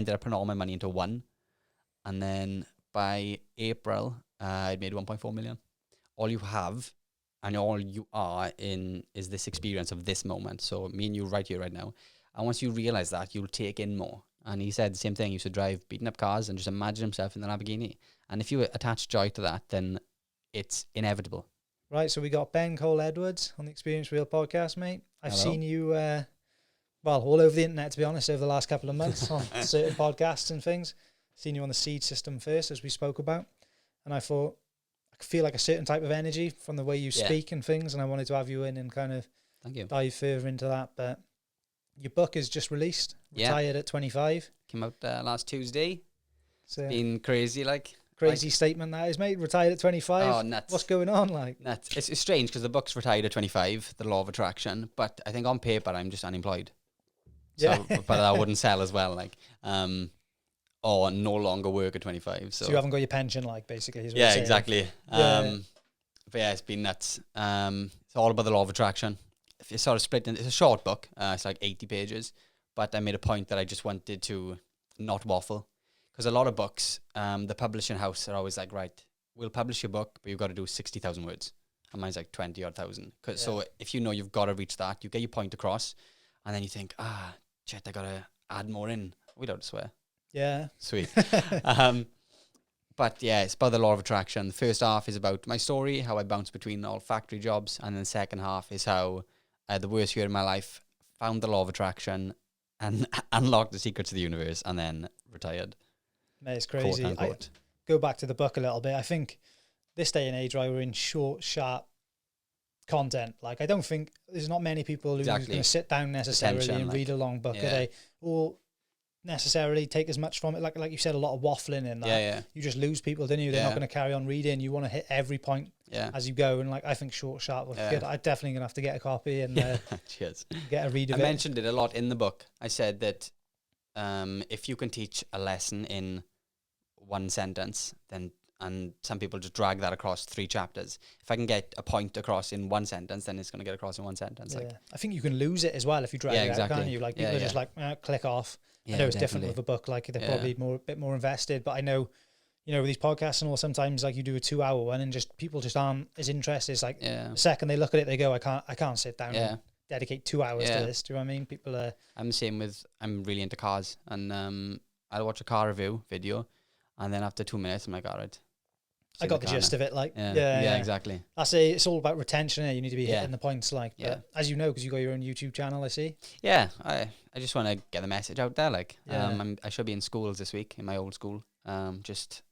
ended up putting all my money into one. And then by April, I'd made 1.4 million. All you have and all you are in is this experience of this moment. So me and you right here, right now. And once you realize that, you'll take in more. And he said the same thing. He used to drive beaten up cars and just imagine himself in the Lamborghini. And if you attach joy to that, then it's inevitable. Right, so we got Ben Cole-Edwards on the Experience Real podcast, mate. I've seen you, all over the internet, to be honest, over the last couple of months on certain podcasts and things. Seen you on the Seed System first, as we spoke about. And I thought, I could feel like a certain type of energy from the way you speak and things, and I wanted to have you in and kind of dive further into that. But your book is just released, Retired at 25. Came out last Tuesday. So, it's been crazy, Crazy statement that is, mate. Retired at 25. Oh, nuts. What's going on? Nuts. It's strange because the book's retired at 25, the law of attraction, but I think on paper I'm just unemployed. So, but that wouldn't sell as well, or no longer work at 25. So you haven't got your pension, basically. Is what yeah, exactly. But yeah, it's been nuts. It's all about the law of attraction. If you sort of split it's a short book. It's 80 pages, but I made a point that I just wanted to not waffle. Because a lot of books, the publishing house are always right, we'll publish your book, but you've got to do 60,000 words. And mine's 20,000. So if you know you've got to reach that, you get your point across, and then you think, shit, I got to add more in. We don't swear. Yeah. Sweet. But yeah, it's about the law of attraction. The first half is about my story, how I bounced between all factory jobs. And then the second half is how the worst year of my life found the law of attraction and unlocked the secrets of the universe and then retired. Mate, it's crazy. I go back to the book a little bit. I think this day and age, we're in short, sharp content. I don't think there's not many people who's going to sit down necessarily and read a long book. They all necessarily take as much from it. Like you said, a lot of waffling in that. You just lose people, don't you? They're not going to carry on reading. You want to hit every point as you go. And I think short, sharp was good. I'm definitely going to have to get a copy and cheers. Get a read of it. I mentioned it a lot in the book. I said that if you can teach a lesson in one sentence, and some people just drag that across 3 chapters. If I can get a point across in one sentence, then it's going to get across in one sentence. I think you can lose it as well if you drag it out, can't you? People are just click off. I know it's different with a book. They're probably a bit more invested. But I know, with these podcasts and all, sometimes you do a 2-hour one and just people just aren't as interested. It's the second they look at it, they go, I can't sit down and dedicate 2 hours to this. Do you know what I mean? People are. I'm the same I'm really into cars, and I'll watch a car review video. And then after 2 minutes, I'm all right. I got the gist of it. Yeah, exactly. It's all about retention. You need to be hitting the points. As you know, because you got your own YouTube channel, I see. Yeah, I just want to get the message out there. I should be in schools this week in my old school. Just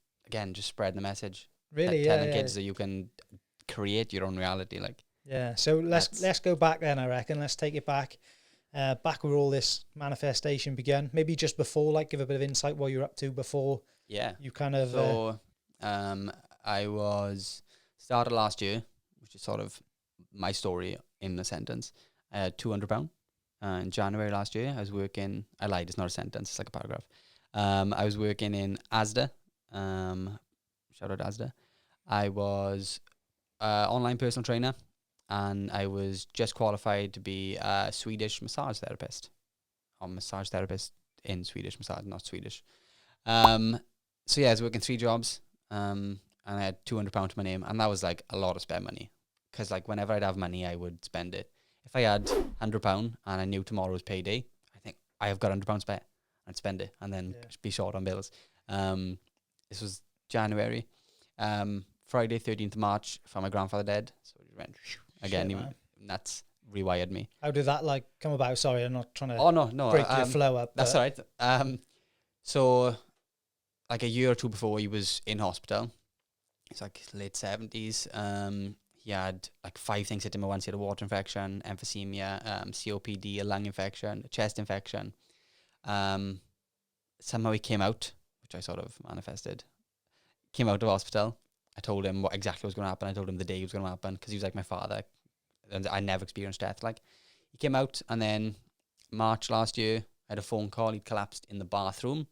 spread the message. Really, telling kids that you can create your own reality. Yeah. So let's go back then. I reckon let's take it back. Back where all this manifestation began. Maybe just before, give a bit of insight what you're up to before. Yeah. You kind of. So, I was started last year, which is sort of my story in a sentence. I had £200 in January last year. I was working. I lied. It's not a sentence. It's like a paragraph. I was working in Asda. Shout out Asda. I was online personal trainer, and I was just qualified to be a Swedish massage therapist. Or massage therapist in Swedish massage, not Swedish. So yeah, I was working 3 jobs, and I had £200 to my name, and that was a lot of spare money, because whenever I'd have money, I would spend it. If I had £100 and I knew tomorrow was payday, I think I have got £100 spare, I'd spend it, and then be short on bills. This was January. Friday, 13th of March, found my grandfather dead, so it went again. That's rewired me. How did that come about? Sorry, I'm not trying to break your flow up. That's all right. So a year or 2 before, he was in hospital. It's late 70s. He had 5 things hit him at once. He had a water infection, emphysema, COPD, a lung infection, a chest infection. Somehow he came out, which I sort of manifested. Came out of hospital. I told him what exactly was going to happen. I told him the day it was going to happen, because he was my father, and I never experienced death. He came out, and then March last year, I had a phone call. He'd collapsed in the bathroom.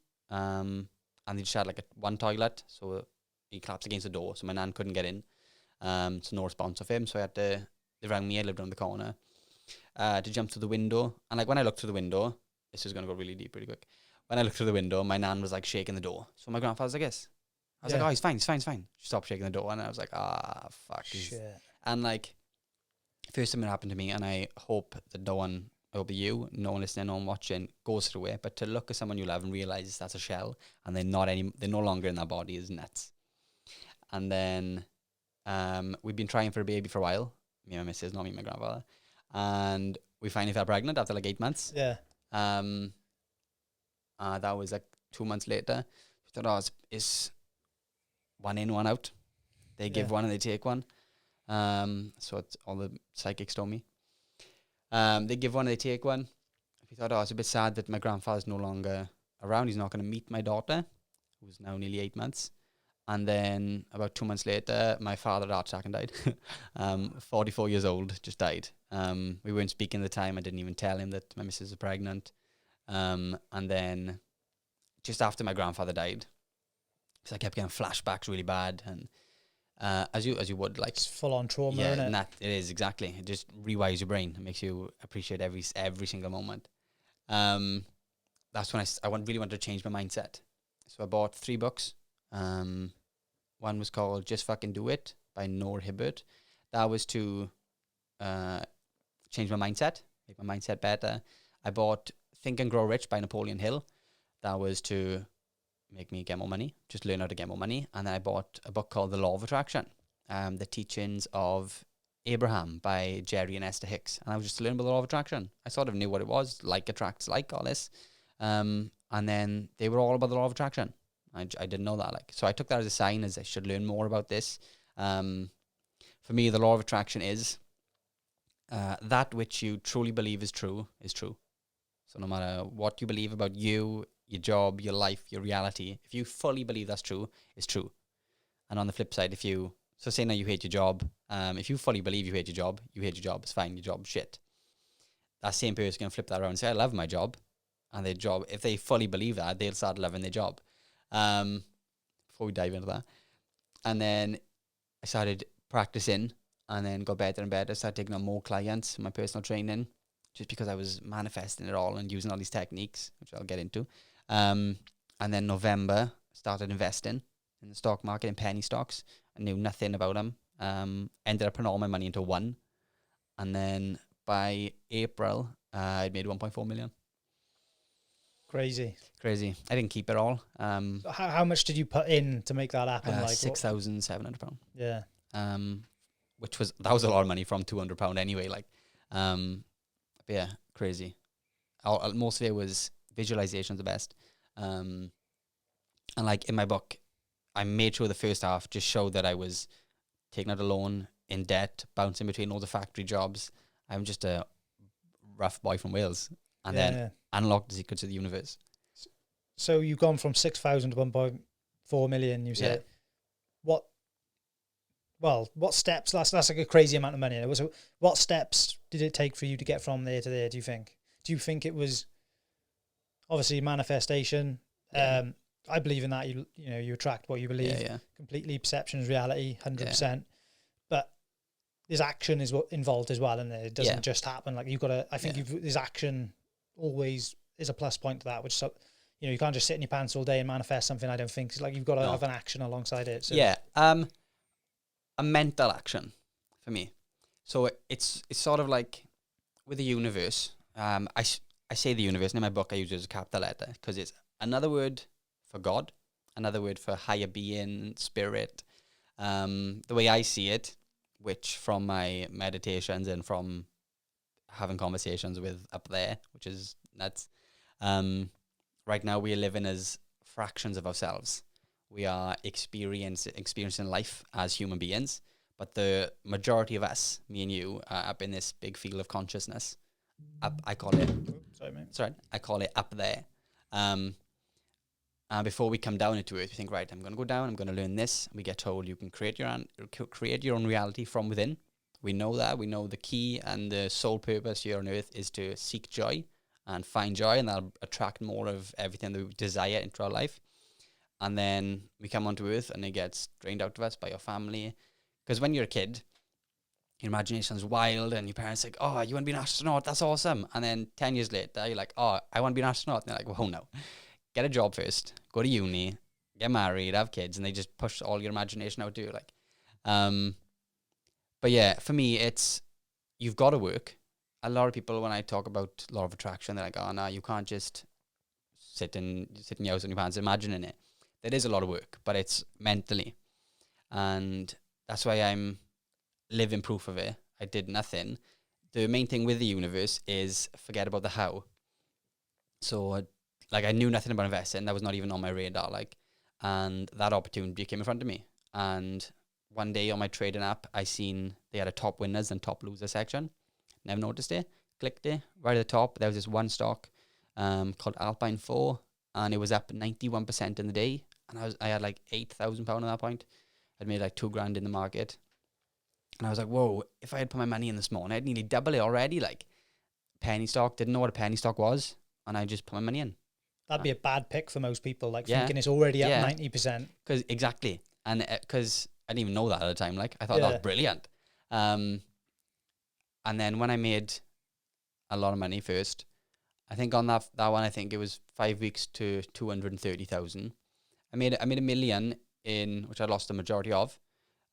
And they just had one toilet, so he collapsed against the door, so my nan couldn't get in. So no response of him, so they rang me. I lived around the corner, to jump through the window. And when I looked through the window, this is going to go really deep really quick. when I looked through the window, my nan was like shaking the door. So my grandfather's like this. I was like, oh, he's fine, he's fine, he's fine. She stopped shaking the door, and I was like, fuck. Shit. And like, first time it happened to me, and I hope that no one, I hope that you, no one listening, no one watching, goes through it. But to look at someone you love and realize that's a shell, and they're no longer in that body is nuts. And then we've been trying for a baby for a while. Me and my missus, not me and my grandfather. And we finally fell pregnant after like 8 months. Yeah. That was like 2 months later. We thought, oh, it's one in, one out. They give one and they take one. So it's all the psychics told me. They give one and they take one. We thought, oh, it's a bit sad that my grandfather's no longer around. He's not going to meet my daughter, who's now nearly 8 months. And then about 2 months later, my father had a heart attack and died. 44 years old, just died. We weren't speaking at the time. I didn't even tell him that my missus was pregnant. And then just after my grandfather died, because I kept getting flashbacks really bad. And as you would, like, it's full on trauma, yeah, isn't it? It is, exactly. It just rewires your brain. It makes you appreciate every single moment. That's when I really wanted to change my mindset. So I bought 3 books. One was called Just Fucking Do It by Noor Hibbert. That was to change my mindset, make my mindset better. I bought Think and Grow Rich by Napoleon Hill. That was to make me get more money, just learn how to get more money. And then I bought a book called The Law of Attraction, The Teachings of Abraham by Jerry and Esther Hicks. And I was just learning about the law of attraction. I sort of knew what it was, like attracts like, all this. And then they were all about the law of attraction. I didn't know that, like, so I took that as a sign, as I should learn more about this. For me, the law of attraction is that which you truly believe is true is true. So no matter what you believe about you, your job, your life, your reality, if you fully believe that's true, it's true. And on the flip side, so say now you hate your job, if you fully believe you hate your job, it's fine, your job's shit. That same person can flip that around and say, I love my job. And their job, if they fully believe that, they'll start loving their job. Before we dive into that. And then I started practicing, and then got better and better. Started taking on more clients in my personal training, just because I was manifesting it all and using all these techniques, which I'll get into. And then November, started investing in the stock market, in penny stocks. I knew nothing about them. Ended up putting all my money into one. And then by April, I'd made 1.4 million. Crazy. I didn't keep it all. So how much did you put in to make that happen? Like £6,700. Yeah. That was a lot of money from £200 anyway. Like, but yeah, crazy. Most of it was visualizations, the best. And like in my book, I made sure the first half just showed that I was taking out a loan, in debt, bouncing between all the factory jobs. I'm just a rough boy from Wales. And then unlock the secrets of the universe. So you've gone from 6,000 to 1.4 million, you said. Yeah. What steps, that's like a crazy amount of money. So what steps did it take for you to get from there to there, do you think? Do you think it was obviously manifestation? Yeah. I believe in that. You attract what you believe. Yeah. Completely, perception is reality, 100%. Yeah. But there's action is what involved as well, and it doesn't just happen. Like you've got to, I think there's action always is a plus point to that, which, so, you can't just sit in your pants all day and manifest something. I don't think it's like you've got to have an action alongside it. So. Yeah. A mental action for me. So it's sort of like with the universe. I say the universe, and in my book I use it as a capital letter because it's another word for God, another word for higher being, spirit. The way I see it, which from my meditations and from having conversations with up there, which is nuts. Right now we are living as fractions of ourselves. We are experiencing life as human beings, but the majority of us, me and you, are up in this big field of consciousness. I call it. I call it up there. And before we come down into it, we think, right, I'm going to go down. I'm going to learn this. We get told you can create your own reality from within. We know that. We know the key and the sole purpose here on earth is to seek joy and find joy, and that'll attract more of everything that we desire into our life. And then we come onto earth and it gets drained out of us by your family. Because when you're a kid, your imagination's wild and your parents are like, oh, you want to be an astronaut? That's awesome. And then 10 years later, you're like, oh, I want to be an astronaut. And they're like, well, no. get a job first, go to uni, get married, have kids, and they just push all your imagination out to you. Like, but yeah, for me, it's you've got to work. A lot of people, when I talk about law of attraction, they're like, "Oh no, you can't just sit in your house on your pants imagining it." There is a lot of work, but it's mentally, and that's why I'm living proof of it. I did nothing. The main thing with the universe is forget about the how. So, like, I knew nothing about investing. That was not even on my radar. Like, and that opportunity came in front of me. And one day on my trading app, I seen they had a top winners and top losers section. Never noticed it. Clicked it. Right at the top, there was this one stock called Alpine 4, and it was up 91% in the day. And I had like £8,000 at that point. I'd made like $2,000 in the market. And I was like, whoa, if I had put my money in this morning, I'd nearly double it already. Like, penny stock, didn't know what a penny stock was. And I just put my money in. That'd be a bad pick for most people, like Yeah. thinking it's already up Yeah. 90%. Cause, exactly. And because I didn't even know that at the time. Like, I thought that was brilliant. And then when I made a lot of money first, I think on that one, I think it was 5 weeks to 230,000. I made $1 million in, which I lost the majority of,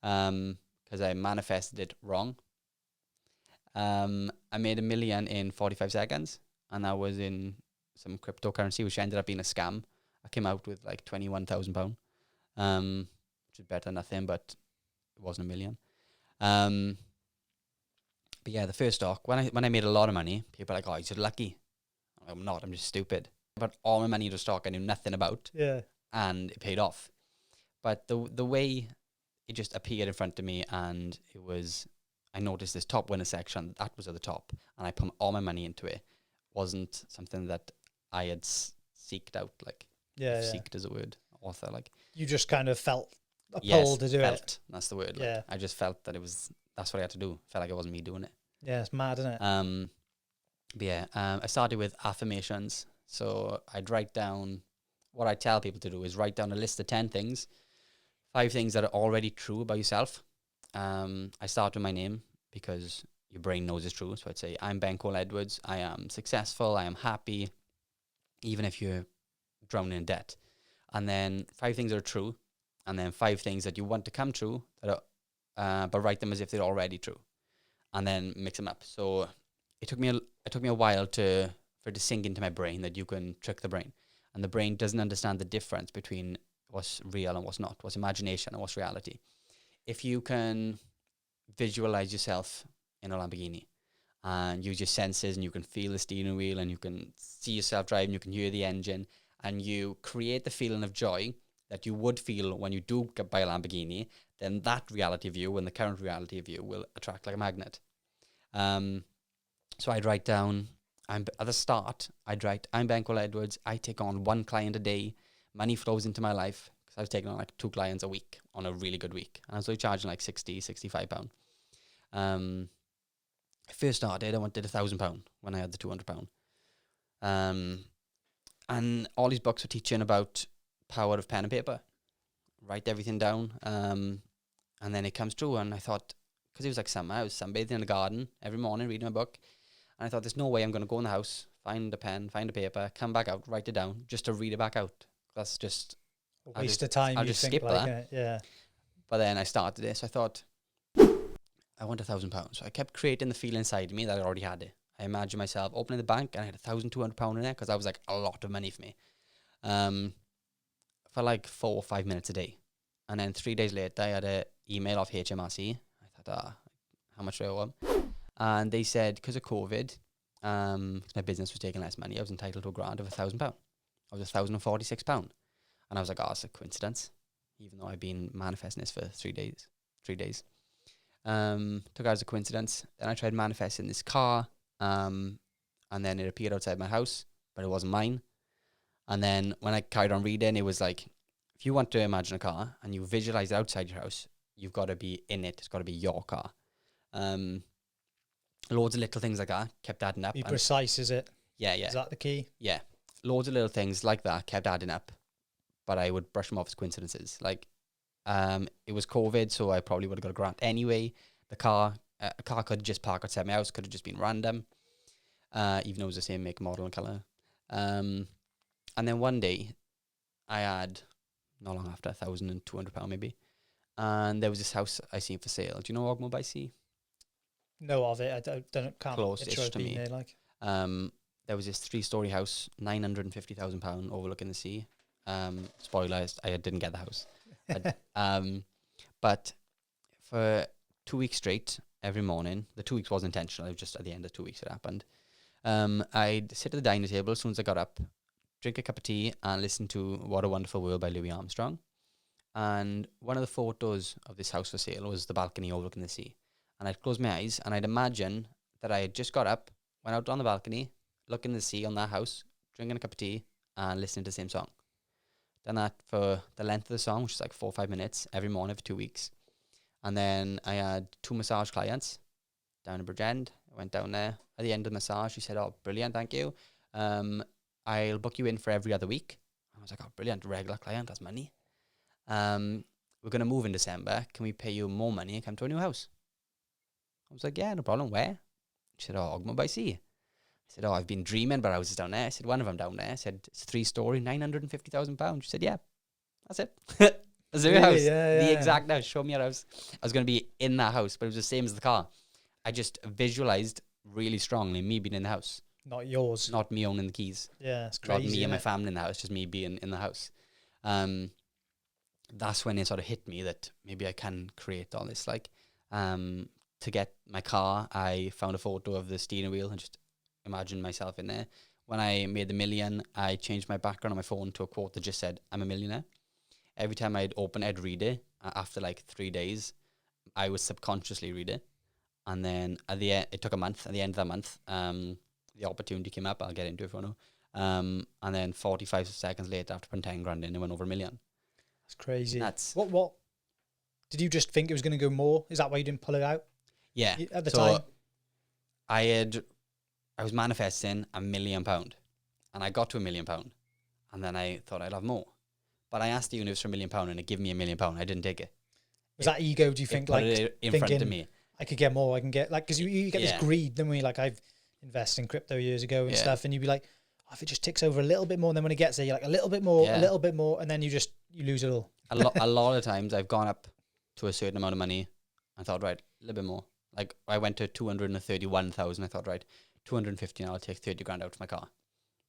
because I manifested it wrong. I made $1 million in 45 seconds, and that was in some cryptocurrency, which ended up being a scam. I came out with like £21,000, which is better than nothing, but it wasn't $1 million. But yeah, the first stock, when I made a lot of money, people are like, "Oh, you're just lucky." I'm not. I'm just stupid. But all my money into stock I knew nothing about, and it paid off. But the way it just appeared in front of me, and I noticed this top winner section that was at the top, and I put all my money into it. Wasn't something that I had seeked out. Like, seeked is a word, author. Like, you just kind of felt a pull to do it. That's the word. Like, I just felt that that's what I had to do. Felt like it wasn't me doing it. Yeah, it's mad, isn't it? But yeah, I started with affirmations. So I'd write down, what I tell people to do is write down a list of 10 things, 5 things that are already true about yourself. I start with my name because your brain knows it's true. So I'd say, I'm Ben Cole Edwards. I am successful. I am happy, even if you're drowning in debt. And then 5 things that are true. And then 5 things that you want to come true, that are, but write them as if they're already true. And then mix them up. So it took me a while for it to sink into my brain that you can trick the brain, and the brain doesn't understand the difference between what's real and what's not, what's imagination and what's reality. If you can visualize yourself in a Lamborghini and use your senses, and you can feel the steering wheel, and you can see yourself driving, you can hear the engine, and you create the feeling of joy that you would feel when you do buy a Lamborghini, then that reality of you and the current reality of you will attract like a magnet. So I'd write down, at the start, I'm Ben Cole Edwards. I take on 1 client a day. Money flows into my life, because I was taking on like 2 clients a week on a really good week. And I was only charging like £65. I first started, I wanted £1,000 when I had the £200. And all these books were teaching about power of pen and paper. Write everything down. And then it comes true. And I thought, because it was like summer, I was sunbathing in the garden every morning reading my book. And I thought, there's no way I'm going to go in the house, find a pen, find a paper, come back out, write it down, just to read it back out. That's just a waste of time. I'll just skip that. Yeah. But then I started this. I thought, I want £1,000. So I kept creating the feel inside me that I already had it. I imagined myself opening the bank and I had £1,200 in there, because that was like a lot of money for me. For like 4 or 5 minutes a day. And then 3 days later, I had an email off HMRC. I thought, how much do I owe them? And they said, because of COVID, because my business was taking less money, I was entitled to a grant of £1,000. I was £1,046. And I was like, it's a coincidence, even though I've been manifesting this for 3 days. Took it as a coincidence. Then I tried manifesting this car, and then it appeared outside my house, but it wasn't mine. And then when I carried on reading, it was like, if you want to imagine a car and you visualize it outside your house, you've got to be in it. It's got to be your car. Loads of little things like that kept adding up. Be precise, is it? Yeah. Is that the key? Yeah. Loads of little things like that kept adding up, but I would brush them off as coincidences. Like, it was COVID, so I probably would have got a grant anyway. A car could just park outside my house, could have just been random, even though it was the same make, model, and colour. And then one day, I had, not long after, £1,200 maybe. And there was this house I seen for sale. Do you know Ogmore by Sea? Know of it. Can't Close-ish picture it to being me. there, like. There was this 3-story house, £950,000 overlooking the sea. Spoiler, I didn't get the house. But for 2 weeks straight, every morning, the 2 weeks wasn't intentional, it was just at the end of 2 weeks it happened. I'd sit at the dining table as soon as I got up, drink a cup of tea, and listen to What a Wonderful World by Louis Armstrong. And one of the photos of this house for sale was the balcony overlooking the sea. And I'd close my eyes, and I'd imagine that I had just got up, went out on the balcony, looking at the sea on that house, drinking a cup of tea, and listening to the same song. Done that for the length of the song, which is like 4 or 5 minutes, every morning for 2 weeks. And then I had 2 massage clients down in Bridgend. I went down there. At the end of the massage, she said, "Oh, brilliant, thank you. I'll book you in for every other week." I was like, "Oh, brilliant, regular client, that's money. We're going to move in December. Can we pay you more money and come to a new house?" I was like, "Yeah, no problem. Where?" She said, "Oh, Ogmore by Sea." I said, "Oh, I've been dreaming about houses down there." I said, "One of them down there." I said, "It's 3-story, £950,000. She said, "Yeah, that's it." That's your house. The exact house. Show me your house. I was going to be in that house, but it was the same as the car. I just visualized really strongly me being in the house. Not yours. Not me owning the keys. Yeah, it's crazy. Not me and my family in the house, just me being in the house. That's when it sort of hit me that maybe I can create all this. Like, to get my car, I found a photo of the steering wheel and just imagined myself in there. When I made the 1million, I changed my background on my phone to a quote that just said, "I'm a millionaire." Every time I'd read it, after like 3 days, I would subconsciously read it. And then at the end, it took a month. At the end of that month, the opportunity came up. I'll get into it for now. And then 45 seconds later, after putting 10 grand in, it went over 1 million. That's crazy. That's what? Did you just think it was going to go more? Is that why you didn't pull it out? Yeah. At the time? I was manifesting £1 million, and I got to £1 million, and then I thought I'd have more. But I asked the universe for £1 million, and it gave me £1 million. I didn't take it. Was that ego? Do you think, like, in front of me? I could get more. I can get, like, because you get this greed. Then we, like, I've invested in crypto years ago and stuff, and you'd be like, "Oh, if it just ticks over a little bit more," and then when it gets there, you're like, a little bit more, and then you lose it all. A lot of times I've gone up to a certain amount of money and thought, right, a little bit more. Like, I went to 231,000. I thought, right, 250 now, I'll take 30 grand out of my car.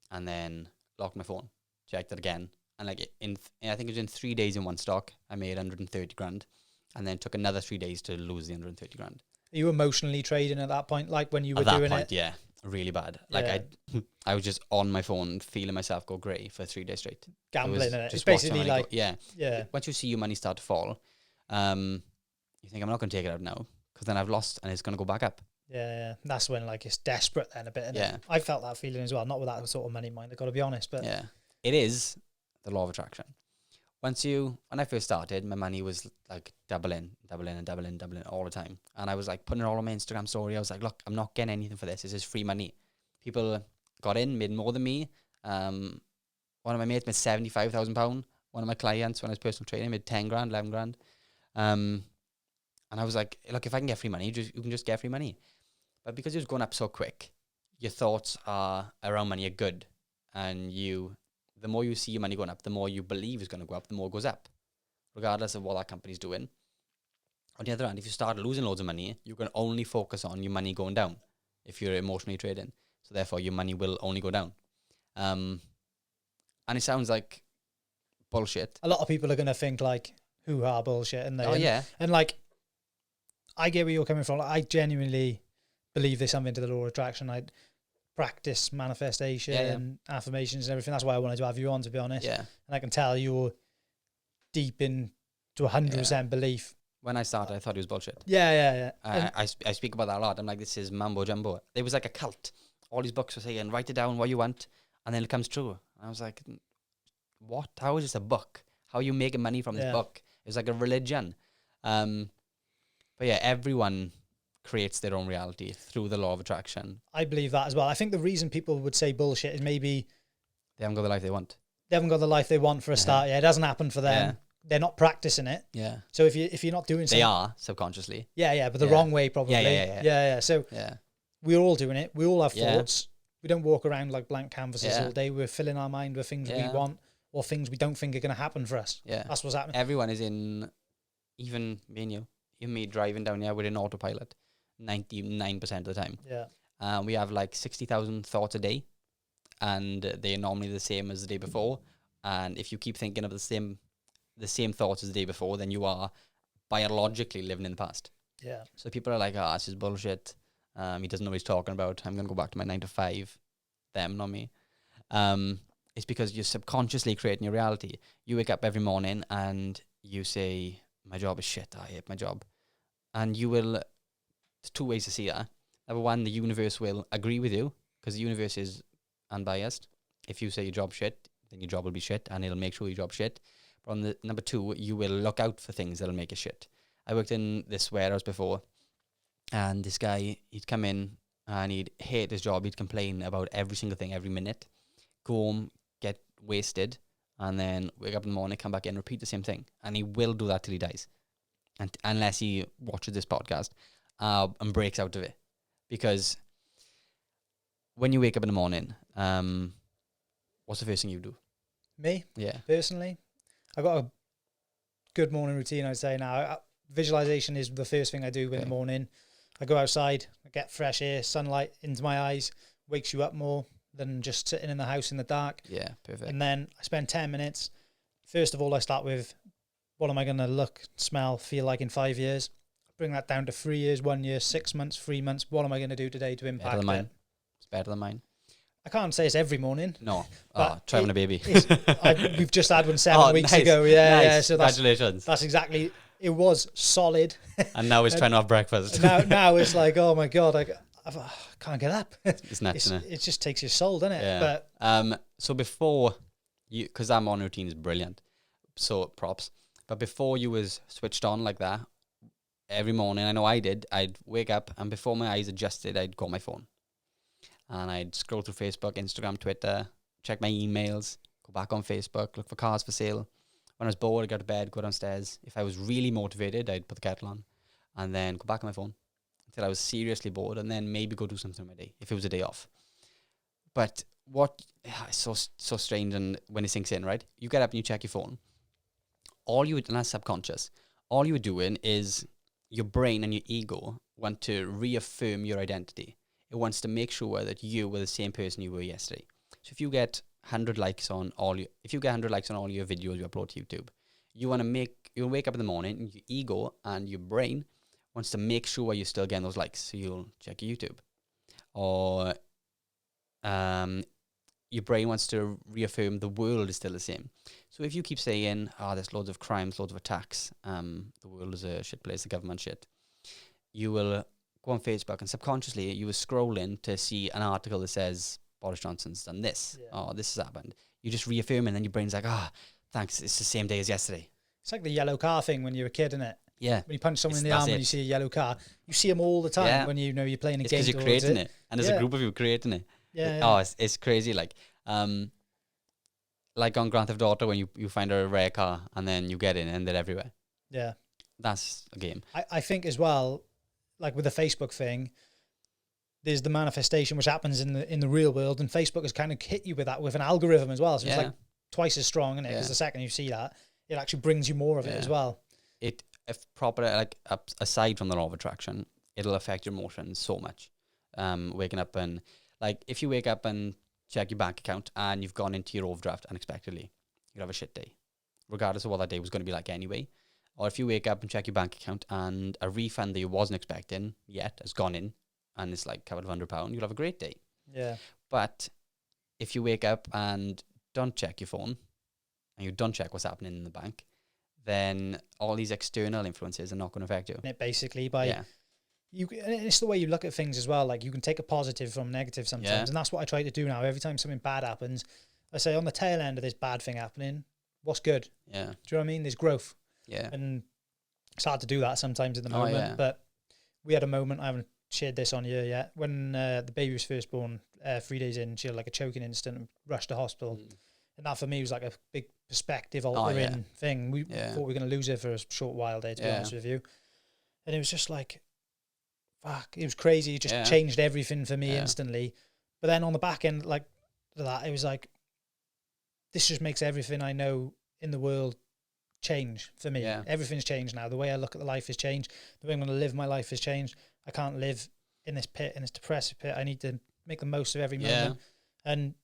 And then locked my phone, checked it again. And like I think it was in 3 days in one stock, I made 130 grand. And then took another 3 days to lose the 130 grand. Are you emotionally trading at that point? Like when you were doing it? Yeah, really bad. Like I was just on my phone feeling myself go grey for 3 days straight. Gambling, it's basically like... Yeah. Once you see your money start to fall, you think, I'm not going to take it out now, because then I've lost and it's going to go back up. Yeah. That's when, like, it's desperate then a bit. Yeah. I felt that feeling as well, not with that sort of money in mind, I've got to be honest. But yeah, it is the law of attraction. When I first started, my money was like doubling all the time. And I was like putting it all on my Instagram story. I was like, look, I'm not getting anything for this. This is free money. People got in, made more than me. One of my mates made £75,000. One of my clients, when I was personal training, made 10 grand, 11 grand. And I was like, look, if I can get free money, you can just get free money. But because it was going up so quick, your thoughts around money are good. And the more you see your money going up, the more you believe it's going to go up, the more it goes up, regardless of what that company's doing. On the other hand, if you start losing loads of money, you can only focus on your money going down if you're emotionally trading. So therefore, your money will only go down. And it sounds like bullshit. A lot of people are going to think, like, hoo-ha bullshit. And yeah. And, like, I get where you're coming from. Like, I genuinely believe there's something to the law of attraction. I practice manifestation and affirmations and everything. That's why I wanted to have you on, to be honest. Yeah. And I can tell you're deep into 100% belief. When I started, I thought it was bullshit. Yeah. I speak about that a lot. I'm like, this is mambo jumbo. It was like a cult. All these books were saying, write it down what you want, and then it comes true. And I was like, what? How is this a book? How are you making money from this book? It was like a religion. But yeah, everyone creates their own reality through the law of attraction. I believe that as well. I think the reason people would say bullshit is maybe they haven't got the life they want. They haven't got the life they want for a start. Yeah, it hasn't happened for them. They're not practicing it. Yeah. So if you're not doing something, they are subconsciously. Yeah, but the wrong way probably. Yeah. So we're all doing it. We all have thoughts. we don't walk around like blank canvases Yeah. all day. We're filling our mind with things we Yeah. want or things we don't think are going to happen for us. Yeah. That's what's happening. Everyone is in, even me and you and me driving down here, we're in autopilot 99% of the time. Yeah. We have like 60,000 thoughts a day, and they're normally the same as the day before. And if you keep thinking of the same thoughts as the day before, then you are biologically living in the past. Yeah. So people are like, oh, this is bullshit. He doesn't know what he's talking about. I'm going to go back to my 9 to 5. Them, not me. It's because you're subconsciously creating your reality. You wake up every morning and you say, my job is shit. I hate my job. And you will, there's two ways to see that. Number one, the universe will agree with you because the universe is unbiased. If you say your job's shit, then your job will be shit and it'll make sure your job's shit. But on the number two, you will look out for things that'll make it shit. I worked in this warehouse before, and this guy, he'd come in and he'd hate his job. He'd complain about every single thing every minute, go home, get wasted, and then wake up in the morning, come back in, repeat the same thing. And he will do that till he dies, and unless he watches this podcast and breaks out of it. Because when you wake up in the morning, what's the first thing you do? Me? Yeah. Personally, I've got a good morning routine, I'd say now. Visualization is the first thing I do in the morning. I go outside, I get fresh air, sunlight into my eyes, wakes you up more than just sitting in the house in the dark. Yeah, perfect. And then I spend 10 minutes. First of all, I start with what am I going to look, smell, feel like in 5 years? Bring that down to 3 years, 1 year, 6 months, 3 months. What am I going to do today to impact better than mine. it? It's better than mine. I can't say it's every morning. No. But Try having a baby. We've just had one 7 weeks ago. Yeah, nice. yeah. So congratulations. that's exactly. It was solid. And now he's trying to have breakfast. now it's like, oh my god, I can't get up. It's nuts, isn't it? It just takes your soul, doesn't it? Yeah. But so before you, because that morning routine is brilliant, so props. But before you was switched on like that, every morning, I know I did, I'd wake up and before my eyes adjusted, I'd go on my phone. And I'd scroll through Facebook, Instagram, Twitter, check my emails, go back on Facebook, look for cars for sale. When I was bored, I'd go to bed, go downstairs. If I was really motivated, I'd put the kettle on and then go back on my phone until I was seriously bored and then maybe go do something with my day, if it was a day off. But it's so strange, and when it sinks in, right? You get up and you check your phone. And that's subconscious. All you were doing is your brain and your ego want to reaffirm your identity. It wants to make sure that you were the same person you were yesterday. So if you get 100 likes on all your videos you upload to YouTube, you'll wake up in the morning, and your ego and your brain wants to make sure you're still getting those likes. So you'll check your YouTube. Or your brain wants to reaffirm the world is still the same. So if you keep saying, there's loads of crimes, loads of attacks, the world is a shit place, the government shit, you will go on Facebook and subconsciously you will scroll in to see an article that says Boris Johnson's done this. Yeah. This has happened. You just reaffirm and then your brain's like, thanks, it's the same day as yesterday. It's like the yellow car thing when you're a kid, isn't it? Yeah. When you punch someone in the arm and you see a yellow car, you see them all the time when you're playing a game. Because you're creating it. And there's a group of you creating it. Yeah. It's crazy. Like on Grand Theft Auto when you find a rare car and then you get in and they're everywhere. Yeah. That's a game. I think as well, like with the Facebook thing, there's the manifestation which happens in the real world, and Facebook has kind of hit you with that with an algorithm as well. So it's like twice as strong, isn't it? Because the second you see that, it actually brings you more of it as well. Aside from the law of attraction, it'll affect your emotions so much. Waking up and if you wake up and check your bank account and you've gone into your overdraft unexpectedly, you'll have a shit day, regardless of what that day was going to be like anyway. Or if you wake up and check your bank account and a refund that you wasn't expecting yet has gone in and it's like covered £100, you'll have a great day. Yeah. But if you wake up and don't check your phone and you don't check what's happening in the bank, then all these external influences are not going to affect you. Basically, it's the way you look at things as well. Like you can take a positive from negative sometimes, and that's what I try to do now. Every time something bad happens, I say on the tail end of this bad thing happening, what's good? Yeah. Do you know what I mean? There's growth. Yeah. And it's hard to do that sometimes in the moment, but we had a moment, I haven't shared this on here yet, when the baby was first born, 3 days in, she had like a choking incident and rushed to hospital. And that for me was like a big perspective altering thing. We thought we were going to lose her for a short while there, to be honest with you. And it was just like, fuck, it was crazy. It just changed everything for me instantly. But then on the back end, like that, it was like, this just makes everything I know in the world change for me. Yeah. Everything's changed now. The way I look at the life has changed. The way I'm going to live my life has changed. I can't live in this pit, in this depressive pit. I need to make the most of every moment. And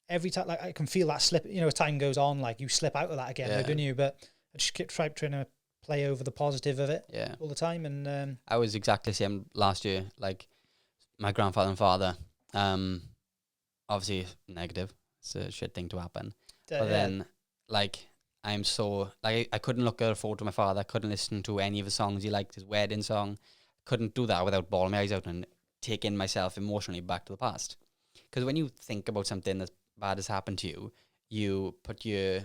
every time, like, I can feel that slip. You know, as time goes on, like, you slip out of that again, don't you? But I just keep trying to play over the positive of it all the time. And I was exactly the same last year. Like, my grandfather and father, obviously negative. It's a shit thing to happen. But then, like, I'm so, like, I couldn't look at a photo of my father. I couldn't listen to any of the songs he liked, his wedding song. Couldn't do that without bawling my eyes out and taking myself emotionally back to the past. Because when you think about something that's bad has happened to you, you put your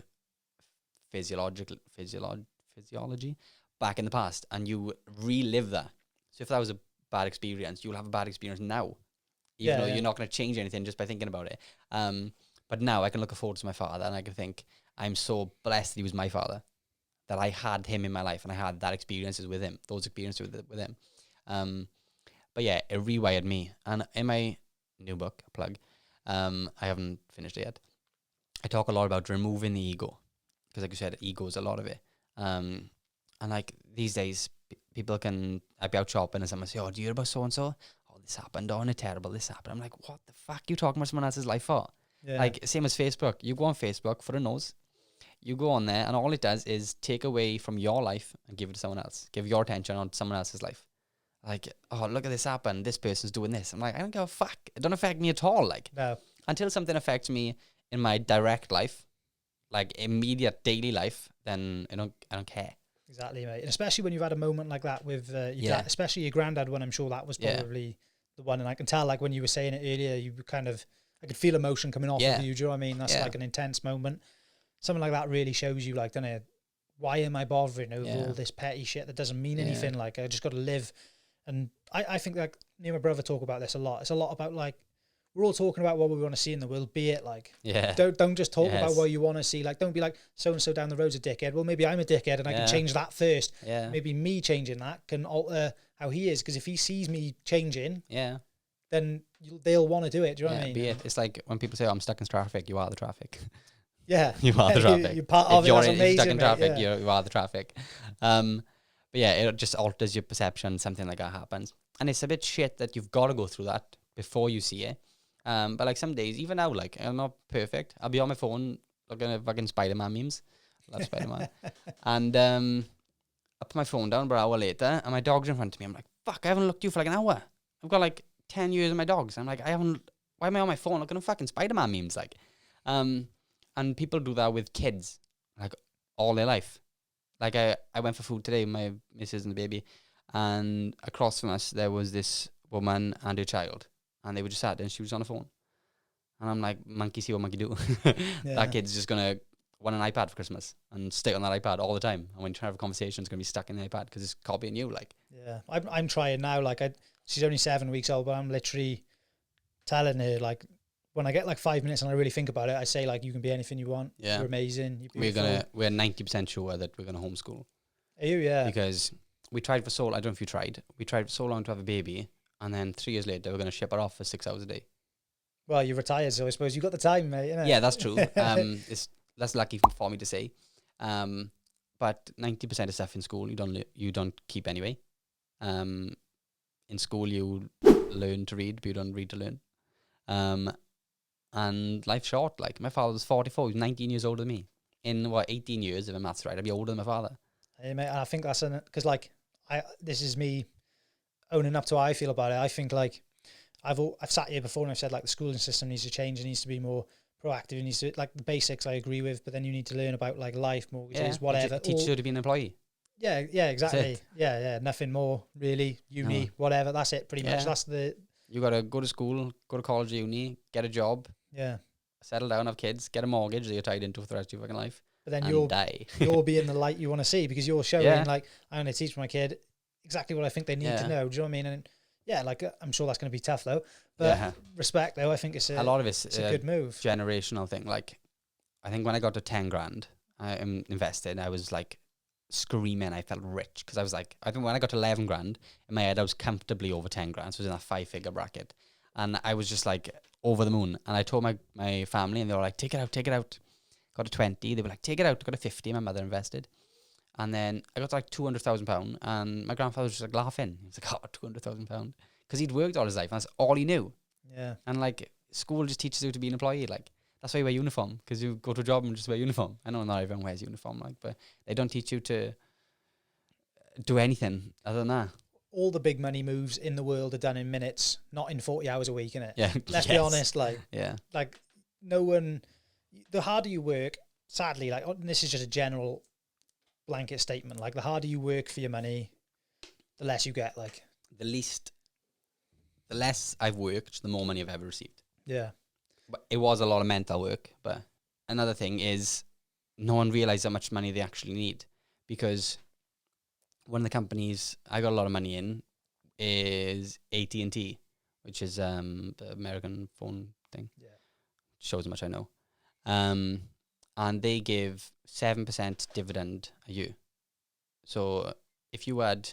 physiology back in the past and you relive that. So if that was a bad experience, you'll have a bad experience now, even though you're not going to change anything just by thinking about it. But now I can look forward to my father and I can think, I'm so blessed that he was my father, that I had him in my life and I had that experiences with him, those experiences with him. But yeah, it rewired me. And in my new book, plug, I haven't finished it yet. I talk a lot about removing the ego, because like you said, ego is a lot of it. And like these days, people can, I'd be out shopping and someone say, oh, do you hear about so-and-so? Oh, this happened, oh, it's terrible, this happened. I'm like, what the fuck are you talking about someone else's life for? Like, same as Facebook. You go on Facebook for a nose. You go on there and all it does is take away from your life and give it to someone else. Give your attention on someone else's life. Like, oh, look at this happen. This person's doing this. I'm like, I don't give a fuck. It don't affect me at all. Like, no. Until something affects me in my direct life, like immediate daily life, then I don't care. Exactly, mate. And especially when you've had a moment like that with your dad, especially your granddad one, I'm sure that was probably the one. And I can tell, like, when you were saying it earlier, you were kind of, I could feel emotion coming off of you. Do you know what I mean? That's like an intense moment. Something like that really shows you, like, don't know, why am I bothering over all this petty shit that doesn't mean anything? Like, I just got to live. And I think, like, me and my brother talk about this a lot. It's a lot about, like, we're all talking about what we want to see in the world, be it, like, don't just talk about what you want to see. Like, don't be like, so-and-so down the road's a dickhead. Well, maybe I'm a dickhead and I can change that first. Maybe me changing that can alter how he is. Because if he sees me changing, then they'll want to do it. Do you know what I mean? Be it. It's like when people say, oh, I'm stuck in traffic, you are the traffic. You are the traffic. You're part of it. That's amazing, stuck in traffic, mate, you are the traffic. But yeah, it just alters your perception. Something like that happens, and it's a bit shit that you've got to go through that before you see it. But like some days, even now, like I'm not perfect. I'll be on my phone looking at fucking Spider-Man memes. Love Spider-Man. And I put my phone down about an hour later, and my dog's in front of me. I'm like, fuck, I haven't looked at you for like an hour. I've got like 10 years of my dogs. I'm like, why am I on my phone looking at fucking Spider-Man memes? Like, and people do that with kids, like all their life. Like I went for food today with my missus and the baby, and across from us there was this woman and her child, and they were just sat there and she was on the phone. And I'm like, monkey see what monkey do. That kid's just going to want an iPad for Christmas and stay on that iPad all the time. And when you try to have a conversation, it's going to be stuck in the iPad because it's copying you. Like, yeah, I'm trying now. Like, she's only 7 weeks old, but I'm literally telling her, like, when I get like 5 minutes and I really think about it, I say, like, you can be anything you want. You're amazing. You're we're 90% sure that we're going to homeschool. Are you? Yeah. Because we tried for so, I don't know if you tried. We tried for so long to have a baby, and then 3 years later we're going to ship her off for 6 hours a day. Well, you're retired, so I suppose you got the time, mate. Innit? Yeah, that's true. That's lucky for me to say. But 90% of stuff in school you don't keep anyway. In school you learn to read, but you don't read to learn. And life's short. Like, my father was 44. He was 19 years older than me. In 18 years, if my math's right, I'd be older than my father. Hey, mate, I think that's because, like, this is me owning up to how I feel about it. I think, like, I've sat here before and I've said, like, the schooling system needs to change. It needs to be more proactive. It needs to, like, the basics I agree with, but then you need to learn about, like, life, mortgages, whatever. Teach you to be an employee. Yeah, exactly. Yeah, nothing more, really. Uni, whatever. That's it, pretty much. That's You got to go to school, go to college, uni, get a job. Yeah. Settle down, have kids, get a mortgage that you're tied into for the rest of your fucking life. But then you'll die. You'll be in the light you want to see, because you're showing, like, I'm going to teach my kid exactly what I think they need to know. Do you know what I mean? And yeah, like, I'm sure that's going to be tough though. But respect though, I think it's a lot of it's a good move. Generational thing. Like, I think when I got to 10 grand, I invested. I was like screaming. I felt rich because I think when I got to 11 grand in my head, I was comfortably over 10 grand. So I was in that 5-figure bracket. And I was just like over the moon. And I told my family, and they were like, take it out, take it out. Got a 20. They were like, take it out. Got a 50. My mother invested. And then I got to like £200,000, and my grandfather was just like laughing. He was like, oh, £200,000. Because he'd worked all his life, and that's all he knew. Yeah. And like, school just teaches you to be an employee. Like, that's why you wear uniform, because you go to a job and just wear uniform. I know not everyone wears uniform, like, but they don't teach you to do anything other than that. All the big money moves in the world are done in minutes, not in 40 hours a week, innit? Yeah. Let's be honest, like, yeah. like no one, the harder you work, sadly, like, and this is just a general blanket statement, like the harder you work for your money, the less you get, like. The less I've worked, the more money I've ever received. Yeah. But it was a lot of mental work. But another thing is, no one realized how much money they actually need, because one of the companies I got a lot of money in is AT&T, which is the American phone thing. Yeah. Shows how much I know. And they give 7% dividend a year. So if you had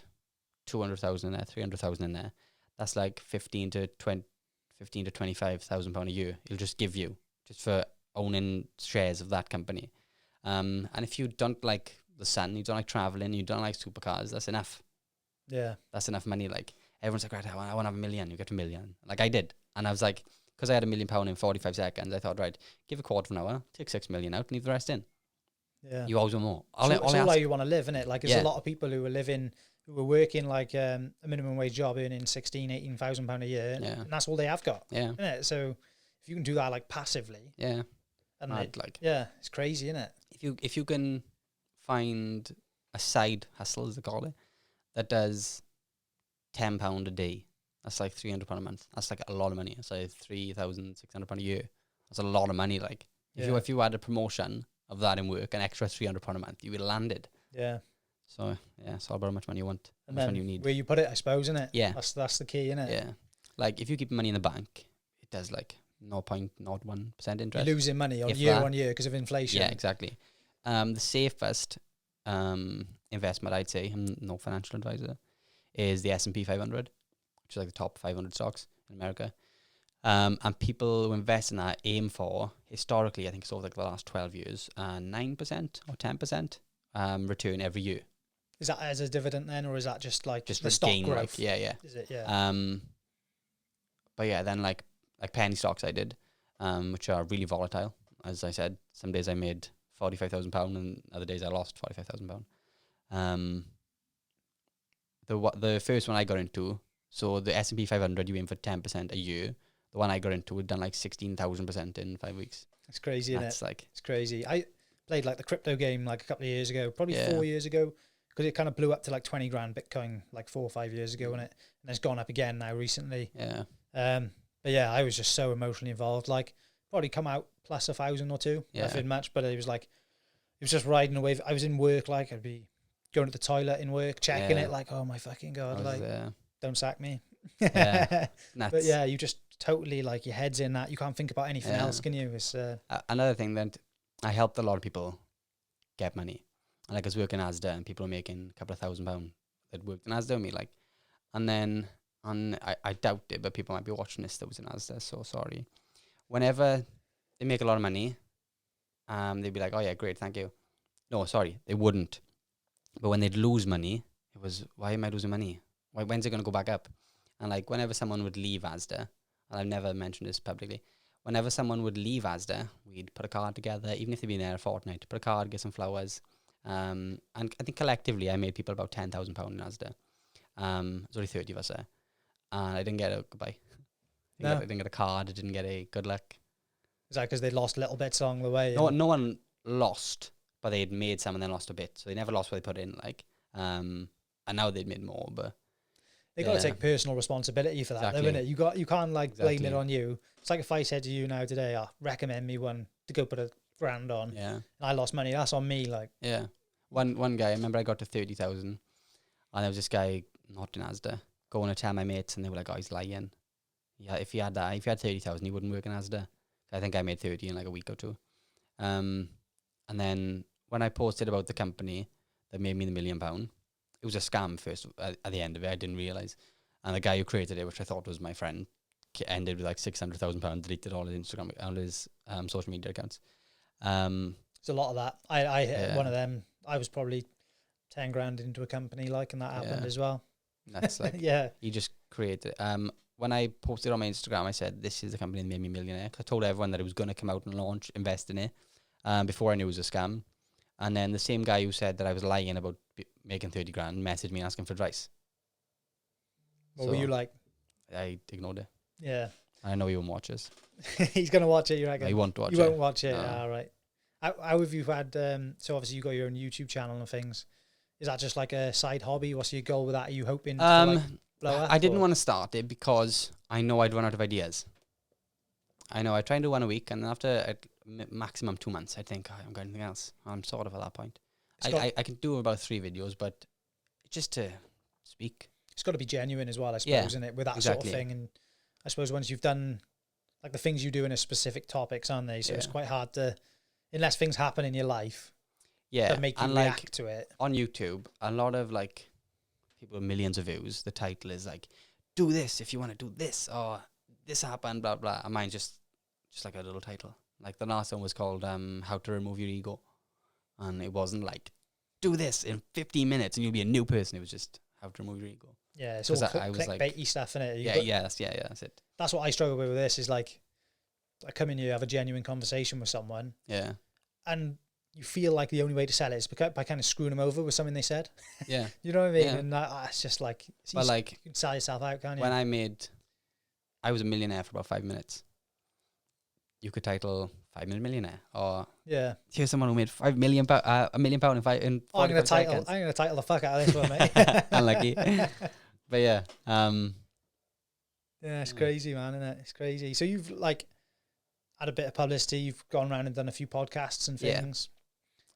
200,000 in there, 300,000 in there, that's like 15 to 25,000 pound a year. It'll just give you just for owning shares of that company. And if you don't like the sun, you don't like traveling, you don't like supercars, that's enough. Yeah. That's enough money. Like, everyone's like, right, I want to have £1 million. You get £1 million. Like, I did. And I was like, because I had £1 million in 45 seconds, I thought, right, give a quarter of an hour, take 6 million out, and leave the rest in. Yeah. You always want more. It's all how you want to live, isn't it? Like, there's a lot of people who are working like a minimum wage job, earning 16,000, 18,000 pound a year, and that's all they have got. Yeah. Isn't it? So if you can do that like passively, yeah, and it's crazy, isn't it? If you can find a side hustle, as they call it, that does £10 a day, that's like £300 a month. That's like a lot of money. It's like £3,600 a year. That's a lot of money. Like, if you had a promotion of that in work, an extra £300 a month, you would have landed. Yeah. So yeah, it's all about how much money you want, and how much then money you need. Where you put it, I suppose, isn't it? Yeah. That's the key, isn't it? Yeah. Like, if you keep money in the bank, it does like 0.01% interest. You're losing money on year because of inflation. Yeah, exactly. The safest investment, I'd say, I'm no financial advisor, is the S&P 500, which is like the top 500 stocks in America. And people who invest in that aim for, historically, I think it's over like the last 12 years, 9% or 10% return every year. Is that as a dividend then, or is that just like just the stock gain, growth? like, yeah. Is it? Yeah. But yeah, then like penny stocks I did, which are really volatile. As I said, some days I made £45,000 and other days I lost £45,000. The first one I got into, so the S&P 500, you aim for 10% a year. The one I got into had done like 16,000% in 5 weeks. It's crazy, isn't it? Like, it's crazy. I played like the crypto game like a couple of years ago, probably 4 years ago, because it kind of blew up to like 20 grand Bitcoin like 4 or 5 years ago, and it's gone up again now recently. Yeah. But yeah, I was just so emotionally involved. Like, probably come out plus 1,000 or two. Nothing much, but it was just riding away. I was in work, like I'd be going to the toilet in work, checking it, like, oh my fucking God, don't sack me. Yeah. But yeah, you just totally, like, your head's in that. You can't think about anything else, can you? It's another thing that I helped a lot of people get money. Like, I was working Asda, and people were making a couple of £1,000 that worked in Asda with me, like, and then I doubt it, but people might be watching this that was in Asda, so sorry. Whenever they make a lot of money, they'd be like, oh yeah, great, thank you. No, sorry, they wouldn't. But when they'd lose money, it was, why am I losing money? When's it going to go back up? And like, whenever someone would leave Asda, and I've never mentioned this publicly, whenever someone would leave Asda, we'd put a card together, even if they'd been there a fortnight, put a card, get some flowers. And I think collectively I made people about £10,000 in Asda. There's only 30 of us there. And I didn't get a goodbye. I didn't get a card. I didn't get a good luck. Is that because they lost little bits along the way? No one lost, but they'd made some and then lost a bit. So they never lost what they put in, like. And now they'd made more, but they got to take personal responsibility for that, though, innit? You can't like blame it on you. It's like if I said to you now today, recommend me one to go put a brand on. Yeah. And I lost money. That's on me, like. Yeah. One guy, I remember I got to 30,000, and there was this guy not in Asda going to tell my mates, and they were like, oh, he's lying. Yeah, if he had 30,000, he wouldn't work in Asda. I think I made 30 in like a week or two. And then when I posted about the company that made me the £1 million, it was a scam first. At the end of it, I didn't realise. And the guy who created it, which I thought was my friend, ended with like £600,000, deleted all his Instagram, all his social media accounts. It's a lot of that. I hit Yeah. one of them. I was probably 10 grand into a company, like, and that happened Yeah. as well. That's like, Yeah. he just created. When I posted on my Instagram, I said, "This is the company that made me a millionaire." 'Cause I told everyone that it was going to come out and launch, invest in it, before I knew it was a scam. And then the same guy who said that I was lying about making 30 grand messaged me asking for advice. What were you like? I ignored it. Yeah. I know he won't watch this. He's going to watch it, you reckon? No, he won't watch it. You won't watch it? No. All right. How have you had, so obviously you got your own YouTube channel and things. Is that just like a side hobby? What's your goal with that? Are you hoping to like blow up? I didn't want to start it because I know I'd run out of ideas. I know I try and do one a week, and after maximum 2 months, I think I'm got anything else. I'm sort of at that point. I can do about 3 videos, but just to speak. It's got to be genuine as well, I suppose, Yeah, isn't it? With that exactly. sort of thing. And I suppose once you've done, like, the things you do in a specific topics, aren't they? So it's quite hard to, unless things happen in your life that make you react to it. On YouTube, a lot of like people with millions of views, the title is like, "Do this if you want to do this," or "This happened," blah blah. And mine's just like a little title. Like the last one was called "How to Remove Your Ego," and it wasn't like, "Do this in 15 minutes and you'll be a new person." It was just "How to Remove Your Ego." Yeah, it's all clickbaity stuff, innit? That's it. That's what I struggle with this. Is like, I come in here, have a genuine conversation with someone, and you feel like the only way to sell it is by kind of screwing them over with something they said. Yeah. You know what I mean? Yeah. And it's just like, but like, you can sell yourself out, can't you? When I was a millionaire for about 5 minutes. You could title 5 minute millionaire, or here's someone who made £1 million in 45 seconds. I'm gonna title the fuck out of this one, mate. Unlucky. But yeah, it's crazy, man, isn't it? It's crazy. So you've like had a bit of publicity. You've gone around and done a few podcasts and things.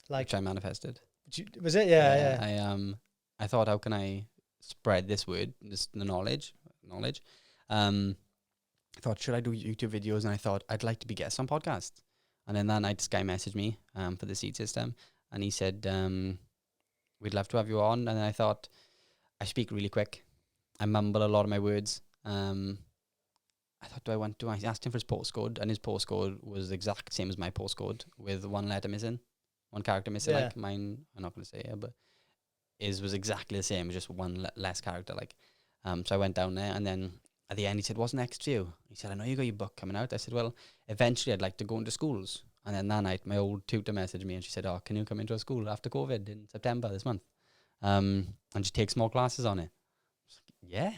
Which I manifested. Was it? Yeah. I thought, how can I spread this word, the knowledge? I thought, should I do YouTube videos? And I thought, I'd like to be guest on podcasts. And then that night, this guy messaged me for the seed system, and he said, we'd love to have you on. And then I thought, I speak really quick. I mumble a lot of my words. I thought, I asked him for his postcode, and his postcode was the exact same as my postcode, with one letter missing, one character missing. Like mine, I'm not going to say it, but his was exactly the same, just one less character. Like, so I went down there, and then at the end he said, "What's next for you?" He said, "I know you got your book coming out." I said, "Well, eventually I'd like to go into schools." And then that night, my old tutor messaged me, and she said, "Oh, can you come into a school after COVID in September this month? And just take small classes on it." I was like, yeah.